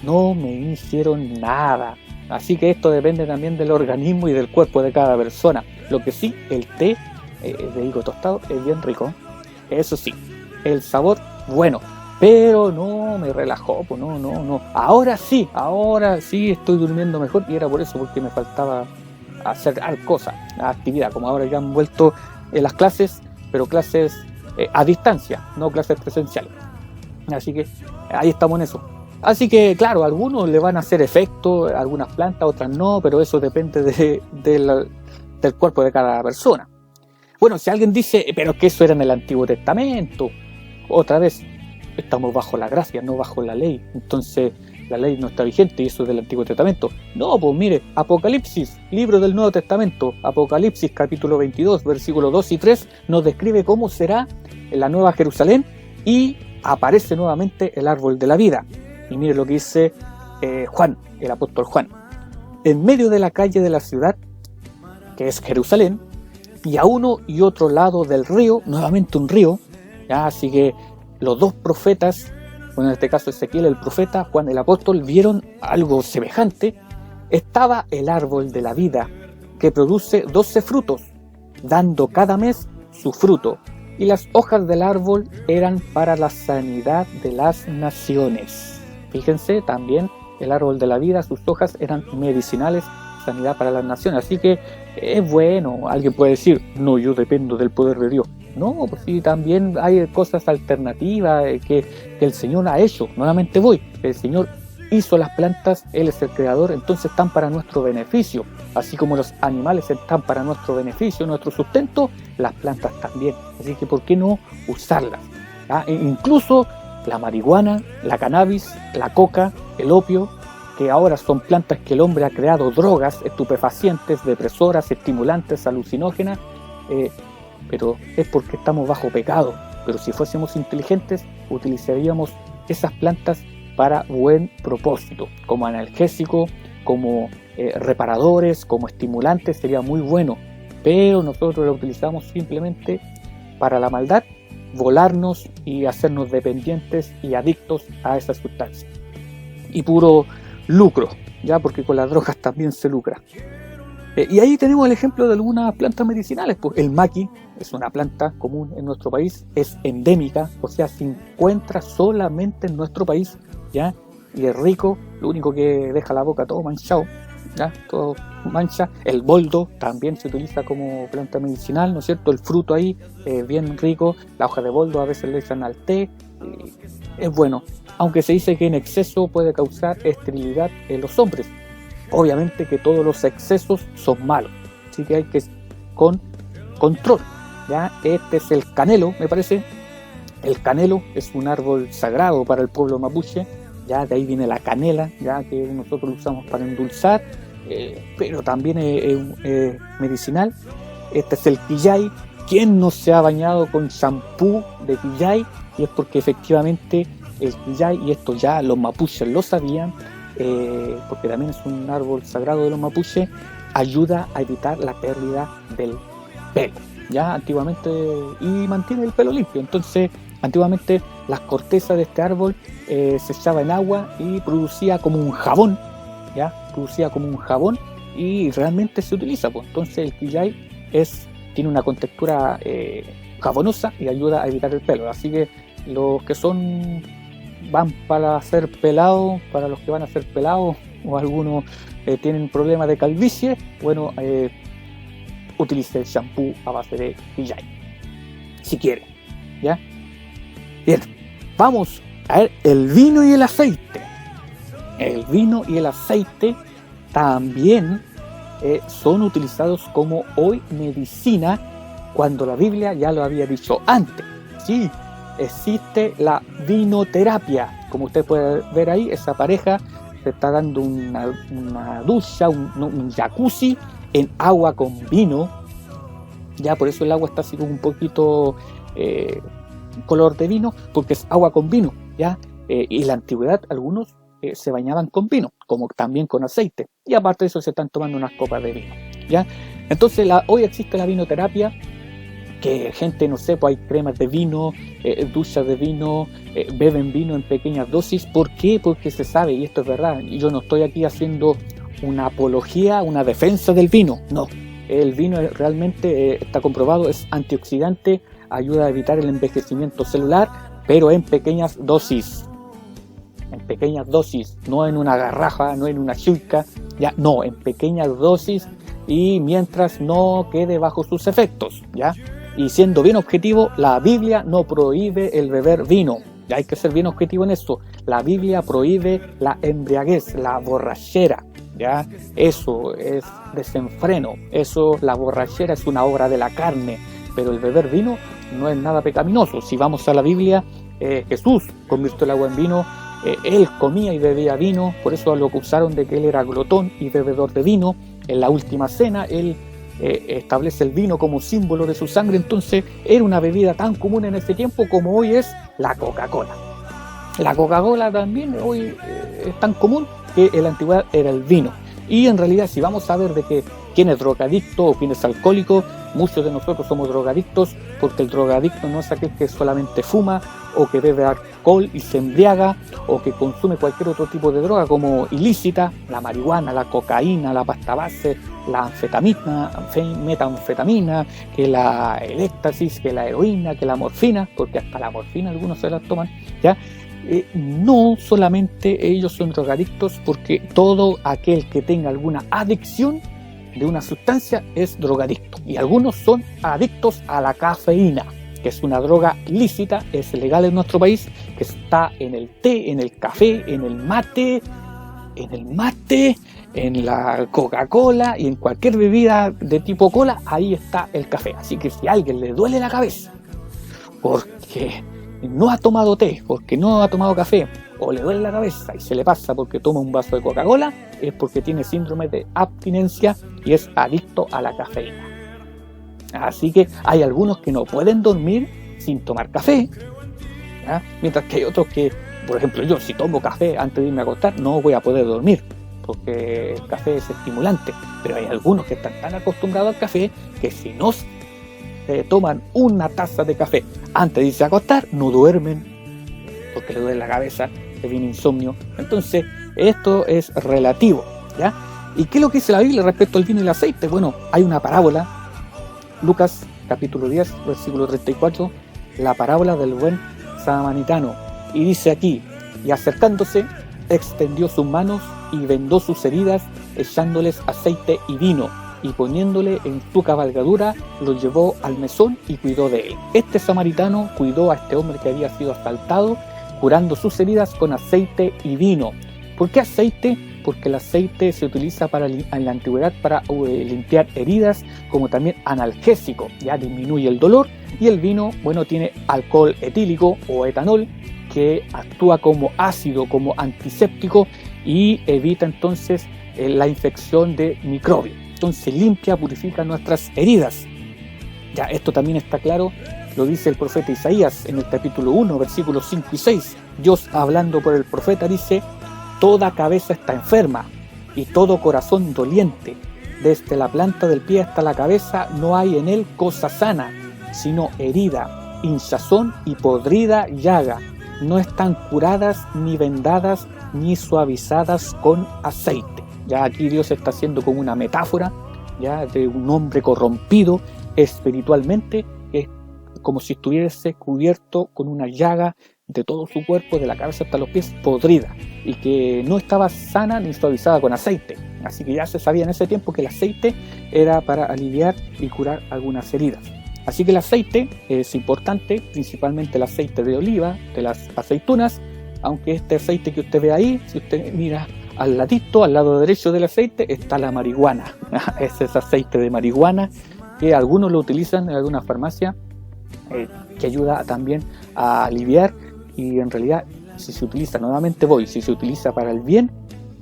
No me hicieron nada. Así que esto depende también del organismo y del cuerpo de cada persona. Lo que sí, el té de higo tostado es bien rico. Eso sí, el sabor, bueno, pero no me relajó, pues no. Ahora sí estoy durmiendo mejor, y era por eso, porque me faltaba hacer cosas, actividad, como ahora ya han vuelto las clases, pero clases a distancia, no clases presenciales. Así que ahí estamos en eso. Así que claro, a algunos le van a hacer efecto, algunas plantas, otras no, pero eso depende del cuerpo de cada persona. Bueno, si alguien dice, pero que eso era en el Antiguo Testamento, otra vez, estamos bajo la gracia, no bajo la ley. Entonces la ley no está vigente y eso es del Antiguo Testamento. No, pues mire, Apocalipsis, libro del Nuevo Testamento, Apocalipsis capítulo 22, versículos 2 y 3, nos describe cómo será en la Nueva Jerusalén y aparece nuevamente el árbol de la vida. Y mire lo que dice Juan, el apóstol Juan. En medio de la calle de la ciudad, que es Jerusalén, Y a uno y otro lado del río, nuevamente un río, ¿ya? Así que los dos profetas, bueno, en este caso Ezequiel el profeta, Juan el apóstol, vieron algo semejante. Estaba el árbol de la vida, que produce 12 frutos, dando cada mes su fruto, y las hojas del árbol eran para la sanidad de las naciones. Fíjense, también el árbol de la vida, sus hojas eran medicinales, sanidad para las naciones. Así que es bueno. Alguien puede decir, no, yo dependo del poder de Dios. No, pues sí, también hay cosas alternativas que el Señor ha hecho. Nuevamente voy, el Señor hizo las plantas, Él es el creador, entonces están para nuestro beneficio. Así como los animales están para nuestro beneficio, nuestro sustento, las plantas también. Así que ¿por qué no usarlas? ¿Ah? E incluso la marihuana, la cannabis, la coca, el opio, que ahora son plantas que el hombre ha creado drogas, estupefacientes, depresoras, estimulantes, alucinógenas, pero es porque estamos bajo pecado. Pero si fuésemos inteligentes, utilizaríamos esas plantas para buen propósito, como analgésico, como reparadores, como estimulantes, sería muy bueno. Pero nosotros lo utilizamos simplemente para la maldad, volarnos y hacernos dependientes y adictos a esa sustancia. Y puro lucro, ya, porque con las drogas también se lucra. Y ahí tenemos el ejemplo de algunas plantas medicinales. Pues el maqui es una planta común en nuestro país, es endémica, o sea, se encuentra solamente en nuestro país, ¿ya? Y es rico, lo único que deja la boca todo manchado, ¿ya? Todo mancha. El boldo también se utiliza como planta medicinal, ¿no es cierto? El fruto ahí es bien rico, la hoja de boldo a veces le echan al té, es bueno, aunque se dice que en exceso puede causar esterilidad en los hombres. Obviamente que todos los excesos son malos, así que hay que con control, ¿ya? Este es el canelo, me parece. El canelo es un árbol sagrado para el pueblo mapuche, ya de ahí viene la canela, ya que nosotros lo usamos para endulzar, pero también es medicinal. Este es el quillay. ¿Quién no se ha bañado con shampoo de quillay? Y es porque efectivamente el quillay, y esto ya los mapuches lo sabían, porque también es un árbol sagrado de los mapuches, ayuda a evitar la pérdida del pelo, ya antiguamente, y mantiene el pelo limpio. Entonces antiguamente las cortezas de este árbol se echaba en agua y producía como un jabón, y realmente se utiliza, pues. Entonces el quillay tiene una contextura jabonosa y ayuda a evitar el pelo. Así que los que van para ser pelados, para los que van a ser pelados, o algunos tienen problemas de calvicie, bueno, utilice el shampoo a base de quillay, si quiere, ¿ya? Bien, vamos a ver el vino y el aceite. El vino y el aceite también son utilizados como hoy medicina, cuando la Biblia ya lo había dicho antes. Sí, existe la vinoterapia. Como usted puede ver ahí, esa pareja se está dando una ducha, un jacuzzi en agua con vino. Ya por eso el agua está así como un poquito color de vino, porque es agua con vino, ¿ya? Y en la antigüedad algunos se bañaban con vino, como también con aceite. Y aparte de eso se están tomando unas copas de vino, ¿ya? Entonces hoy existe la vinoterapia, que gente, no sé, pues hay cremas de vino, duchas de vino, beben vino en pequeñas dosis. ¿Por qué? Porque se sabe, y esto es verdad, y yo no estoy aquí haciendo una apología, una defensa del vino, no. El vino realmente está comprobado, es antioxidante, ayuda a evitar el envejecimiento celular, pero en pequeñas dosis. En pequeñas dosis, no en una garrafa, no en una chuica, ya, no, en pequeñas dosis, y mientras no quede bajo sus efectos, ¿ya? Y siendo bien objetivo, la Biblia no prohíbe el beber vino. Ya hay que ser bien objetivo en esto. La Biblia prohíbe la embriaguez, la borrachera, ¿ya? Eso es desenfreno. Eso, la borrachera es una obra de la carne. Pero el beber vino no es nada pecaminoso. Si vamos a la Biblia, Jesús convirtió el agua en vino. Él comía y bebía vino. Por eso lo acusaron de que él era glotón y bebedor de vino. En la última cena, él establece el vino como símbolo de su sangre. Entonces era una bebida tan común en ese tiempo como hoy es la Coca-Cola. La Coca-Cola también hoy es tan común que en la antigüedad era el vino. Y en realidad, si vamos a ver de que ¿Quién es drogadicto o quién es alcohólico? Muchos de nosotros somos drogadictos porque el drogadicto no es aquel que solamente fuma o que bebe alcohol y se embriaga o que consume cualquier otro tipo de droga como ilícita, la marihuana, la cocaína, la pasta base, la metanfetamina, que el éxtasis, que la heroína, que la morfina, porque hasta la morfina algunos se la toman, ¿ya? No solamente ellos son drogadictos, porque todo aquel que tenga alguna adicción de una sustancia es drogadicto, y algunos son adictos a la cafeína, que es una droga lícita, es legal en nuestro país, que está en el té, en el café, en el mate, en la Coca-Cola y en cualquier bebida de tipo cola. Ahí está el café. Así que si a alguien le duele la cabeza porque no ha tomado té, porque no ha tomado café, o le duele la cabeza y se le pasa porque toma un vaso de Coca-Cola, es porque tiene síndrome de abstinencia y es adicto a la cafeína. Así que hay algunos que no pueden dormir sin tomar café, ¿ya? Mientras que hay otros que, por ejemplo, yo si tomo café antes de irme a acostar no voy a poder dormir porque el café es estimulante, pero hay algunos que están tan acostumbrados al café que si no toman una taza de café antes de irse a acostar no duermen porque le duele la cabeza, le viene insomnio. Entonces esto es relativo, ¿ya? ¿Y qué es lo que dice la Biblia respecto al vino y el aceite? Bueno, hay una parábola, Lucas capítulo 10 versículo 34, la parábola del buen samaritano, y dice aquí: y acercándose extendió sus manos y vendó sus heridas, echándoles aceite y vino, y poniéndole en su cabalgadura lo llevó al mesón y cuidó de él. Este samaritano cuidó a este hombre que había sido asaltado, curando sus heridas con aceite y vino. ¿Por qué aceite? Porque el aceite se utiliza en la antigüedad para limpiar heridas, como también analgésico, ya disminuye el dolor, y el vino, bueno, tiene alcohol etílico o etanol, que actúa como ácido, como antiséptico, y evita entonces la infección de microbios. Entonces limpia, purifica nuestras heridas. Ya esto también está claro, lo dice el profeta Isaías en el capítulo 1, versículos 5 y 6. Dios, hablando por el profeta, dice: toda cabeza está enferma y todo corazón doliente. Desde la planta del pie hasta la cabeza no hay en él cosa sana, sino herida, hinchazón y podrida llaga. No están curadas, ni vendadas, ni suavizadas con aceite. Ya aquí Dios está haciendo como una metáfora, ya, de un hombre corrompido espiritualmente, es como si estuviese cubierto con una llaga de todo su cuerpo, de la cabeza hasta los pies, podrida, y que no estaba sana ni suavizada con aceite. Así que ya se sabía en ese tiempo que el aceite era para aliviar y curar algunas heridas. Así que el aceite es importante, principalmente el aceite de oliva, de las aceitunas, aunque este aceite que usted ve ahí, si usted mira al ladito, al lado derecho del aceite, está la marihuana. Ese es aceite de marihuana que algunos lo utilizan en alguna farmacia, que ayuda también a aliviar, y en realidad si se utiliza, nuevamente si se utiliza para el bien,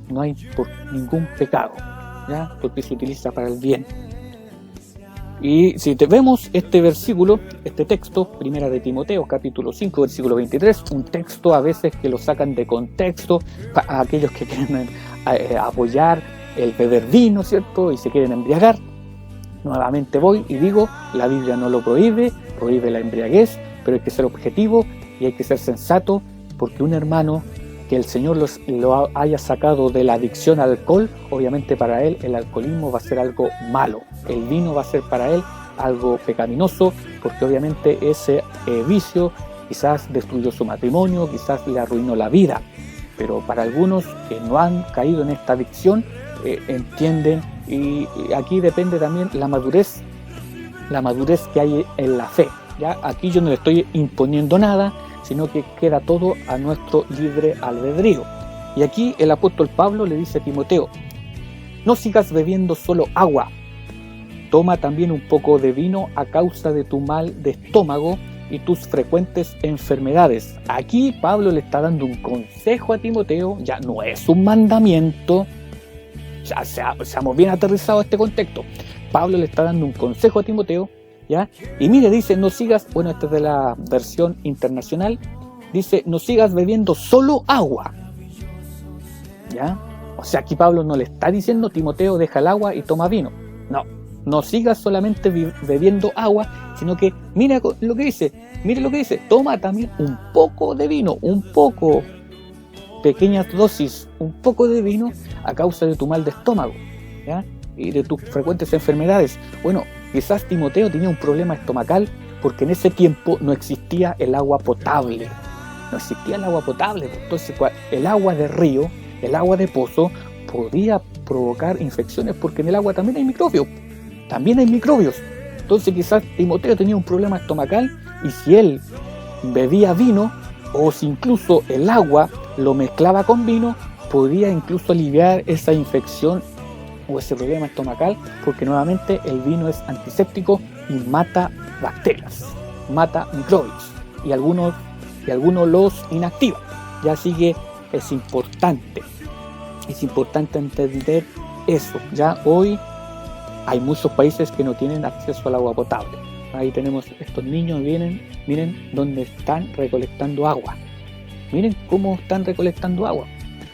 no hay por ningún pecado, ¿ya? Porque se utiliza para el bien. Y si vemos este versículo, este texto, primera de Timoteo, capítulo 5, versículo 23, un texto a veces que lo sacan de contexto a aquellos que quieren apoyar el beber vino, ¿cierto? Y se quieren embriagar. Nuevamente voy y digo, la Biblia no lo prohíbe, prohíbe la embriaguez, pero hay que ser objetivo y hay que ser sensato, porque un hermano que el Señor lo haya sacado de la adicción al alcohol, obviamente para él el alcoholismo va a ser algo malo, el vino va a ser para él algo pecaminoso, porque obviamente ese vicio quizás destruyó su matrimonio, quizás le arruinó la vida. Pero para algunos que no han caído en esta adicción, entienden, y aquí depende también la madurez que hay en la fe, ¿ya? Aquí yo no le estoy imponiendo nada, sino que queda todo a nuestro libre albedrío. Y aquí el apóstol Pablo le dice a Timoteo: no sigas bebiendo solo agua, toma también un poco de vino a causa de tu mal de estómago y tus frecuentes enfermedades. Aquí Pablo le está dando un consejo a Timoteo, ya no es un mandamiento, ya seamos bien aterrizados a este contexto. Pablo le está dando un consejo a Timoteo, ¿ya? Y mire, dice, no sigas, bueno, esta es de la versión internacional, dice, no sigas bebiendo solo agua, ¿ya? O sea, aquí Pablo no le está diciendo, Timoteo, deja el agua y toma vino. No sigas solamente bebiendo agua, sino que mire lo que dice, toma también un poco de vino, pequeñas dosis, un poco de vino a causa de tu mal de estómago, ¿ya? Y de tus frecuentes enfermedades. Bueno, quizás Timoteo tenía un problema estomacal porque en ese tiempo no existía el agua potable. Entonces el agua de río, el agua de pozo, podía provocar infecciones porque en el agua también hay microbios. Entonces quizás Timoteo tenía un problema estomacal y si él bebía vino o si incluso el agua lo mezclaba con vino, podía incluso aliviar esa infección o ese problema estomacal, porque nuevamente el vino es antiséptico y mata bacterias, mata microbios y algunos los inactiva. Ya, así que es importante entender eso. Ya hoy hay muchos países que no tienen acceso al agua potable. Ahí tenemos estos niños, miren dónde están recolectando agua. Miren cómo están recolectando agua.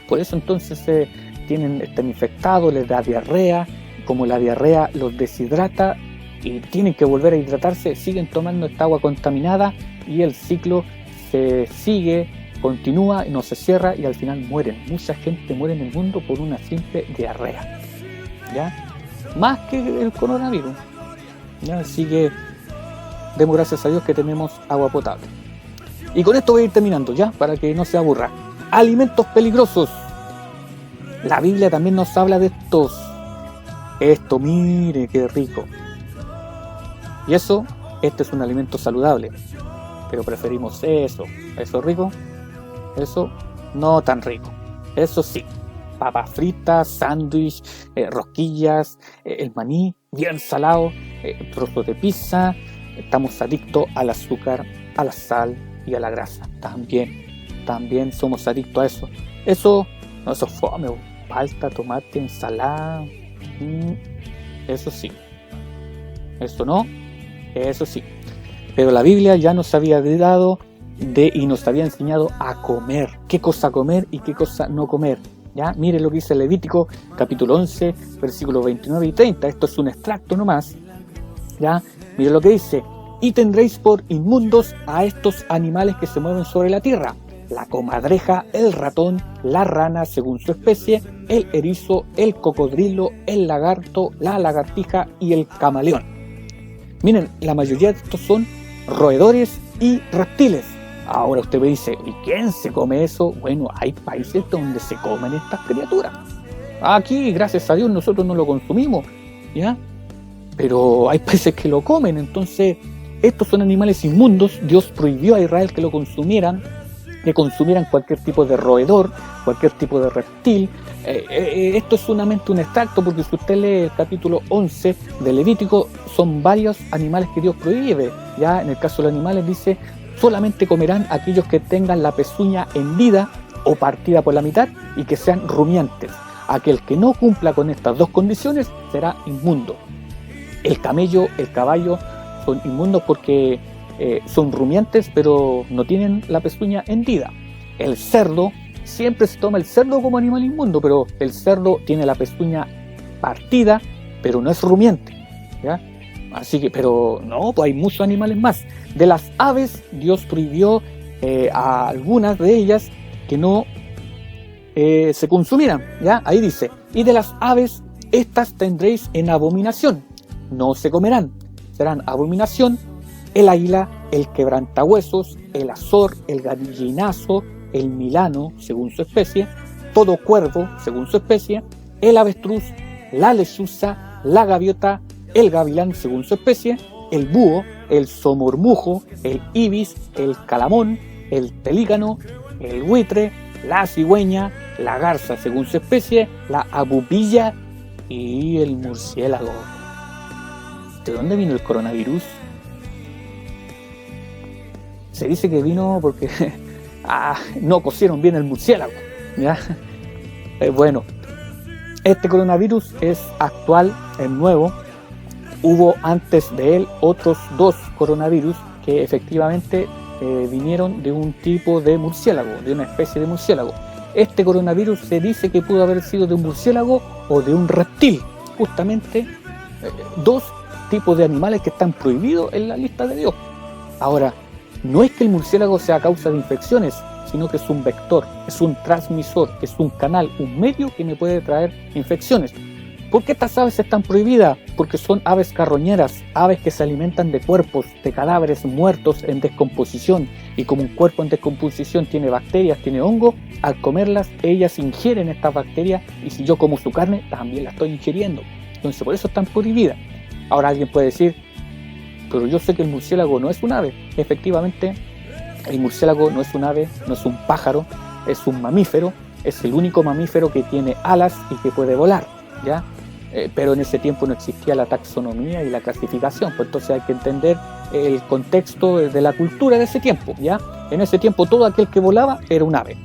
Por eso entonces están infectados, les da diarrea. Como la diarrea los deshidrata y tienen que volver a hidratarse, siguen tomando esta agua contaminada y el ciclo se sigue, continúa, no se cierra y al final mueren. Mucha gente muere en el mundo por una simple diarrea, ¿ya? Más que el coronavirus, ¿ya? Así que demos gracias a Dios que tenemos agua potable. Y con esto voy a ir terminando, ya, para que no se aburra. Alimentos peligrosos. La Biblia también nos habla de estos. Esto, mire qué rico. Y este es un alimento saludable. Pero preferimos eso rico, eso no tan rico. Eso sí, papas fritas, sándwich, rosquillas, el maní bien salado, trozos de pizza. Estamos adictos al azúcar, a la sal y a la grasa. También somos adictos a eso. Eso es fome, palta, tomate, ensalada. Eso sí. Eso sí. Pero la Biblia ya nos había dado y nos había enseñado a comer. Qué cosa comer y qué cosa no comer. ¿Ya? Mire lo que dice Levítico, capítulo 11, versículos 29 y 30. Esto es un extracto nomás. ¿Ya? Mire lo que dice. Y tendréis por inmundos a estos animales que se mueven sobre la tierra: la comadreja, el ratón, la rana según su especie, el erizo, el cocodrilo, el lagarto, la lagartija y el camaleón. Miren, la mayoría de estos son roedores y reptiles. Ahora usted me dice, ¿y quién se come eso? Bueno, hay países donde se comen estas criaturas. Aquí, gracias a Dios, nosotros no lo consumimos, ¿ya? Pero hay países que lo comen. Entonces, estos son animales inmundos. Dios prohibió a Israel que consumieran cualquier tipo de roedor, cualquier tipo de reptil. Esto es solamente un extracto, porque si usted lee el capítulo 11 de Levítico, son varios animales que Dios prohíbe. Ya en el caso de los animales dice, solamente comerán aquellos que tengan la pezuña hendida o partida por la mitad y que sean rumiantes. Aquel que no cumpla con estas dos condiciones será inmundo. El camello, el caballo son inmundos porque son rumiantes, pero no tienen la pezuña hendida. El cerdo, siempre se toma el cerdo como animal inmundo, pero el cerdo tiene la pezuña partida, pero no es rumiante, ¿ya? Así que, pero no, pues hay muchos animales más. De las aves, Dios prohibió a algunas de ellas que no se consumieran, ¿ya? Ahí dice, y de las aves, estas tendréis en abominación, no se comerán, serán abominación: el águila, el quebrantahuesos, el azor, el gallinazo, el milano, según su especie, todo cuervo, según su especie, el avestruz, la lechuza, la gaviota, el gavilán, según su especie, el búho, el somormujo, el ibis, el calamón, el pelícano, el buitre, la cigüeña, la garza, según su especie, la abubilla y el murciélago. ¿De dónde vino el coronavirus? Se dice que vino porque no cocieron bien el murciélago, ¿ya? Bueno, este coronavirus es actual, es nuevo. Hubo antes de él otros 2 coronavirus que efectivamente vinieron de un tipo de murciélago, de una especie de murciélago. Este coronavirus se dice que pudo haber sido de un murciélago o de un reptil. Justamente dos tipos de animales que están prohibidos en la lista de Dios. Ahora, no es que el murciélago sea causa de infecciones, sino que es un vector, es un transmisor, es un canal, un medio que me puede traer infecciones. ¿Por qué estas aves están prohibidas? Porque son aves carroñeras, aves que se alimentan de cuerpos, de cadáveres muertos en descomposición. Y como un cuerpo en descomposición tiene bacterias, tiene hongo, al comerlas ellas ingieren estas bacterias y si yo como su carne también la estoy ingiriendo. Entonces por eso están prohibidas. Ahora alguien puede decir, pero yo sé que el murciélago no es un ave. Efectivamente, el murciélago no es un ave, no es un pájaro, es un mamífero, es el único mamífero que tiene alas y que puede volar, ¿ya? Pero en ese tiempo no existía la taxonomía y la clasificación, pues entonces hay que entender el contexto de la cultura de ese tiempo, ¿ya? En ese tiempo todo aquel que volaba era un ave.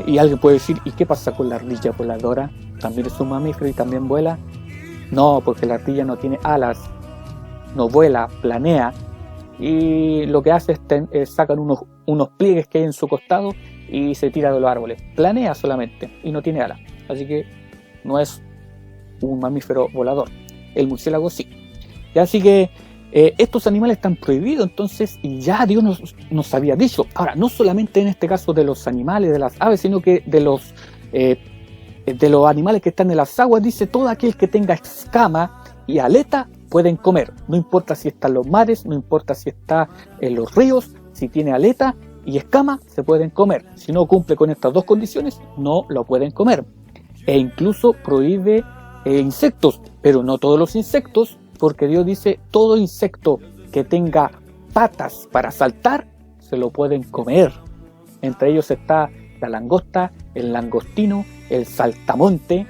Y alguien puede decir, ¿y qué pasa con la ardilla voladora? ¿También es un mamífero y también vuela? No, porque la ardilla no tiene alas, no vuela, planea, y lo que hace es sacan unos pliegues que hay en su costado y se tira de los árboles. Planea solamente y no tiene alas, así que no es un mamífero volador. El murciélago sí. Y así que estos animales están prohibidos entonces, y ya Dios nos había dicho. Ahora, no solamente en este caso de los animales, de las aves, sino que de los animales que están en las aguas, dice, todo aquel que tenga escama y aleta pueden comer, no importa si está en los mares, no importa si está en los ríos, si tiene aleta y escama, se pueden comer. Si no cumple con estas dos condiciones, no lo pueden comer. E incluso prohíbe insectos, pero no todos los insectos, porque Dios dice, todo insecto que tenga patas para saltar, se lo pueden comer. Entre ellos está la langosta, el langostino, el saltamonte.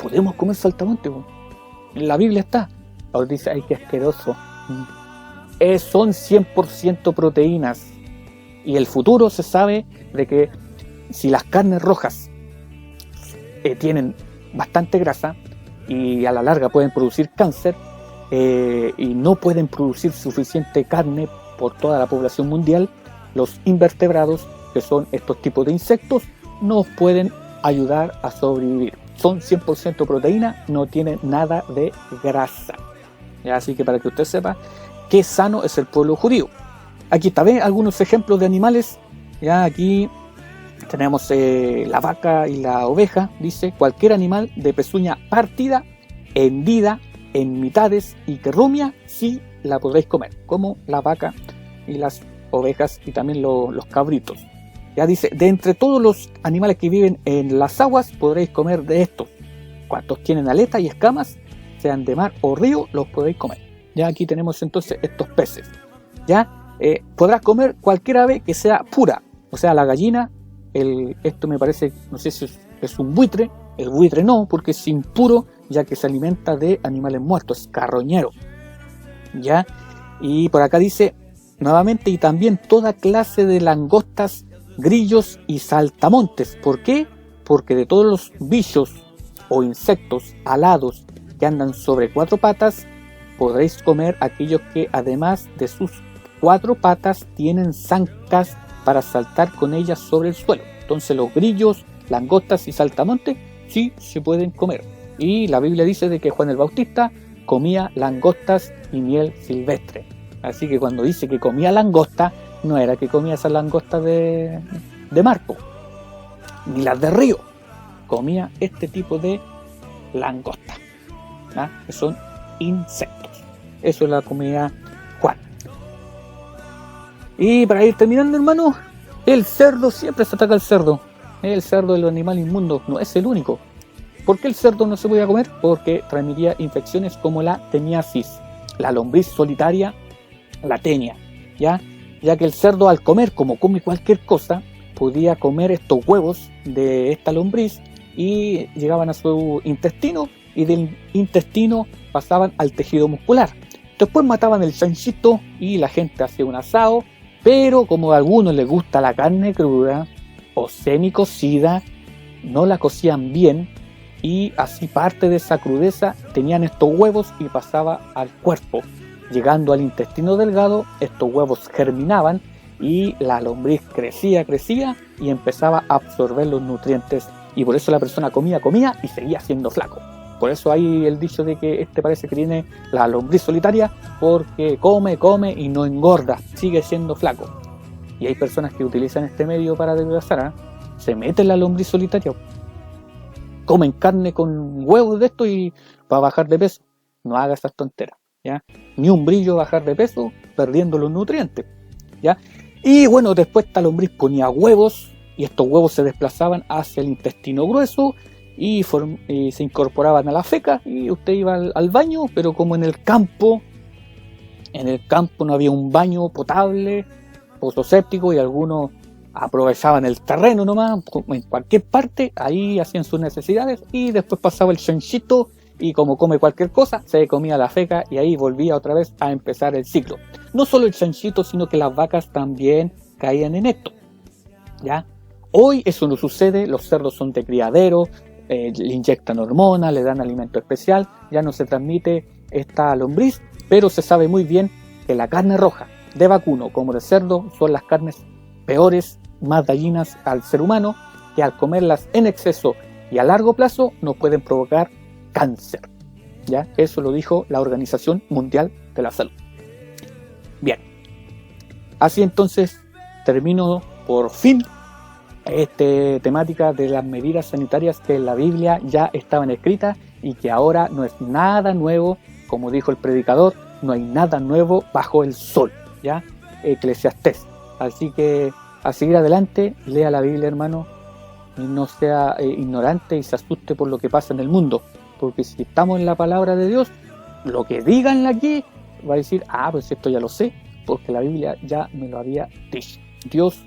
Podemos comer saltamonte, en la Biblia está. Ahora dice, ay, qué asqueroso. Son 100% proteínas. Y el futuro se sabe de que si las carnes rojas tienen bastante grasa y a la larga pueden producir cáncer y no pueden producir suficiente carne por toda la población mundial, los invertebrados, que son estos tipos de insectos, nos pueden ayudar a sobrevivir. Son 100% proteína, no tienen nada de grasa. Así que para que usted sepa qué sano es el pueblo judío. Aquí está, ven algunos ejemplos de animales. Ya aquí tenemos la vaca y la oveja. Dice, cualquier animal de pezuña partida, hendida, en mitades y que rumia, sí la podréis comer. Como la vaca y las ovejas y también los cabritos. Ya dice, de entre todos los animales que viven en las aguas, podréis comer de estos. Cuantos tienen aletas y escamas, sean de mar o río, los podéis comer. Ya aquí tenemos entonces estos peces. Ya podrás comer cualquier ave que sea pura. O sea, la gallina, esto me parece, no sé si es un buitre. El buitre no, porque es impuro, ya que se alimenta de animales muertos, es carroñero. Ya, y por acá dice, nuevamente, y también toda clase de langostas, grillos y saltamontes. ¿Por qué? Porque de todos los bichos o insectos alados que andan sobre 4 patas, podréis comer aquellos que además de sus 4 patas tienen zancas para saltar con ellas sobre el suelo. Entonces los grillos, langostas y saltamontes sí se pueden comer. Y la Biblia dice de que Juan el Bautista comía langostas y miel silvestre. Así que cuando dice que comía langosta, no era que comía esas langostas de marco, ni las de río. Comía este tipo de langosta, que son insectos. Eso es la comida Juan. Y para ir terminando, hermano, el cerdo, siempre se ataca al cerdo. El cerdo es el animal inmundo, no es el único. ¿Por qué el cerdo no se podía comer? Porque transmitía infecciones como la teniasis, la lombriz solitaria, la tenia, ya que el cerdo, al comer, como come cualquier cosa, podía comer estos huevos de esta lombriz y llegaban a su intestino, y del intestino pasaban al tejido muscular. Después mataban el chanchito y la gente hacía un asado, pero como a algunos les gusta la carne cruda o semicocida, no la cocían bien, y así parte de esa crudeza tenían estos huevos y pasaba al cuerpo. Llegando al intestino delgado, estos huevos germinaban y la lombriz crecía y empezaba a absorber los nutrientes, y por eso la persona comía y seguía siendo flaco. Por eso hay el dicho de que parece que tiene la lombriz solitaria, porque come y no engorda, sigue siendo flaco. Y hay personas que utilizan este medio para adelgazar, se meten la lombriz solitaria, comen carne con huevos de esto y para bajar de peso. No haga esas tonteras, ¿ya? Ni un brillo bajar de peso perdiendo los nutrientes, ¿ya? Y bueno, después esta lombriz ponía huevos y estos huevos se desplazaban hacia el intestino grueso y se incorporaban a la feca y usted iba al baño, pero como en el campo no había un baño potable, pozo séptico, y algunos aprovechaban el terreno nomás, en cualquier parte, ahí hacían sus necesidades y después pasaba el chanchito y como come cualquier cosa, se comía la feca y ahí volvía otra vez a empezar el ciclo. No solo el chanchito, sino que las vacas también caían en esto, ¿ya? Hoy eso no sucede, los cerdos son de criadero, le inyectan hormonas, le dan alimento especial, ya no se transmite esta lombriz, pero se sabe muy bien que la carne roja de vacuno como de cerdo son las carnes peores, más dañinas al ser humano, que al comerlas en exceso y a largo plazo nos pueden provocar cáncer, ¿ya? Eso lo dijo la Organización Mundial de la Salud. Bien, así entonces termino por fin temática de las medidas sanitarias que en la Biblia ya estaban escritas y que ahora no es nada nuevo, como dijo el predicador, no hay nada nuevo bajo el sol, ¿ya? Eclesiastés. Así que a seguir adelante, lea la Biblia, hermano, y no sea ignorante y se asuste por lo que pasa en el mundo, porque si estamos en la palabra de Dios, lo que digan aquí va a decir, pues esto ya lo sé, porque la Biblia ya me lo había dicho. Dios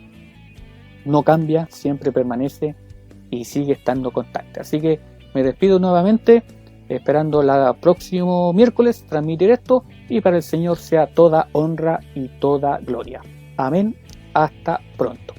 no cambia, siempre permanece y sigue estando constante. Así que me despido nuevamente, esperando el próximo miércoles transmitir esto, y para el Señor sea toda honra y toda gloria. Amén. Hasta pronto.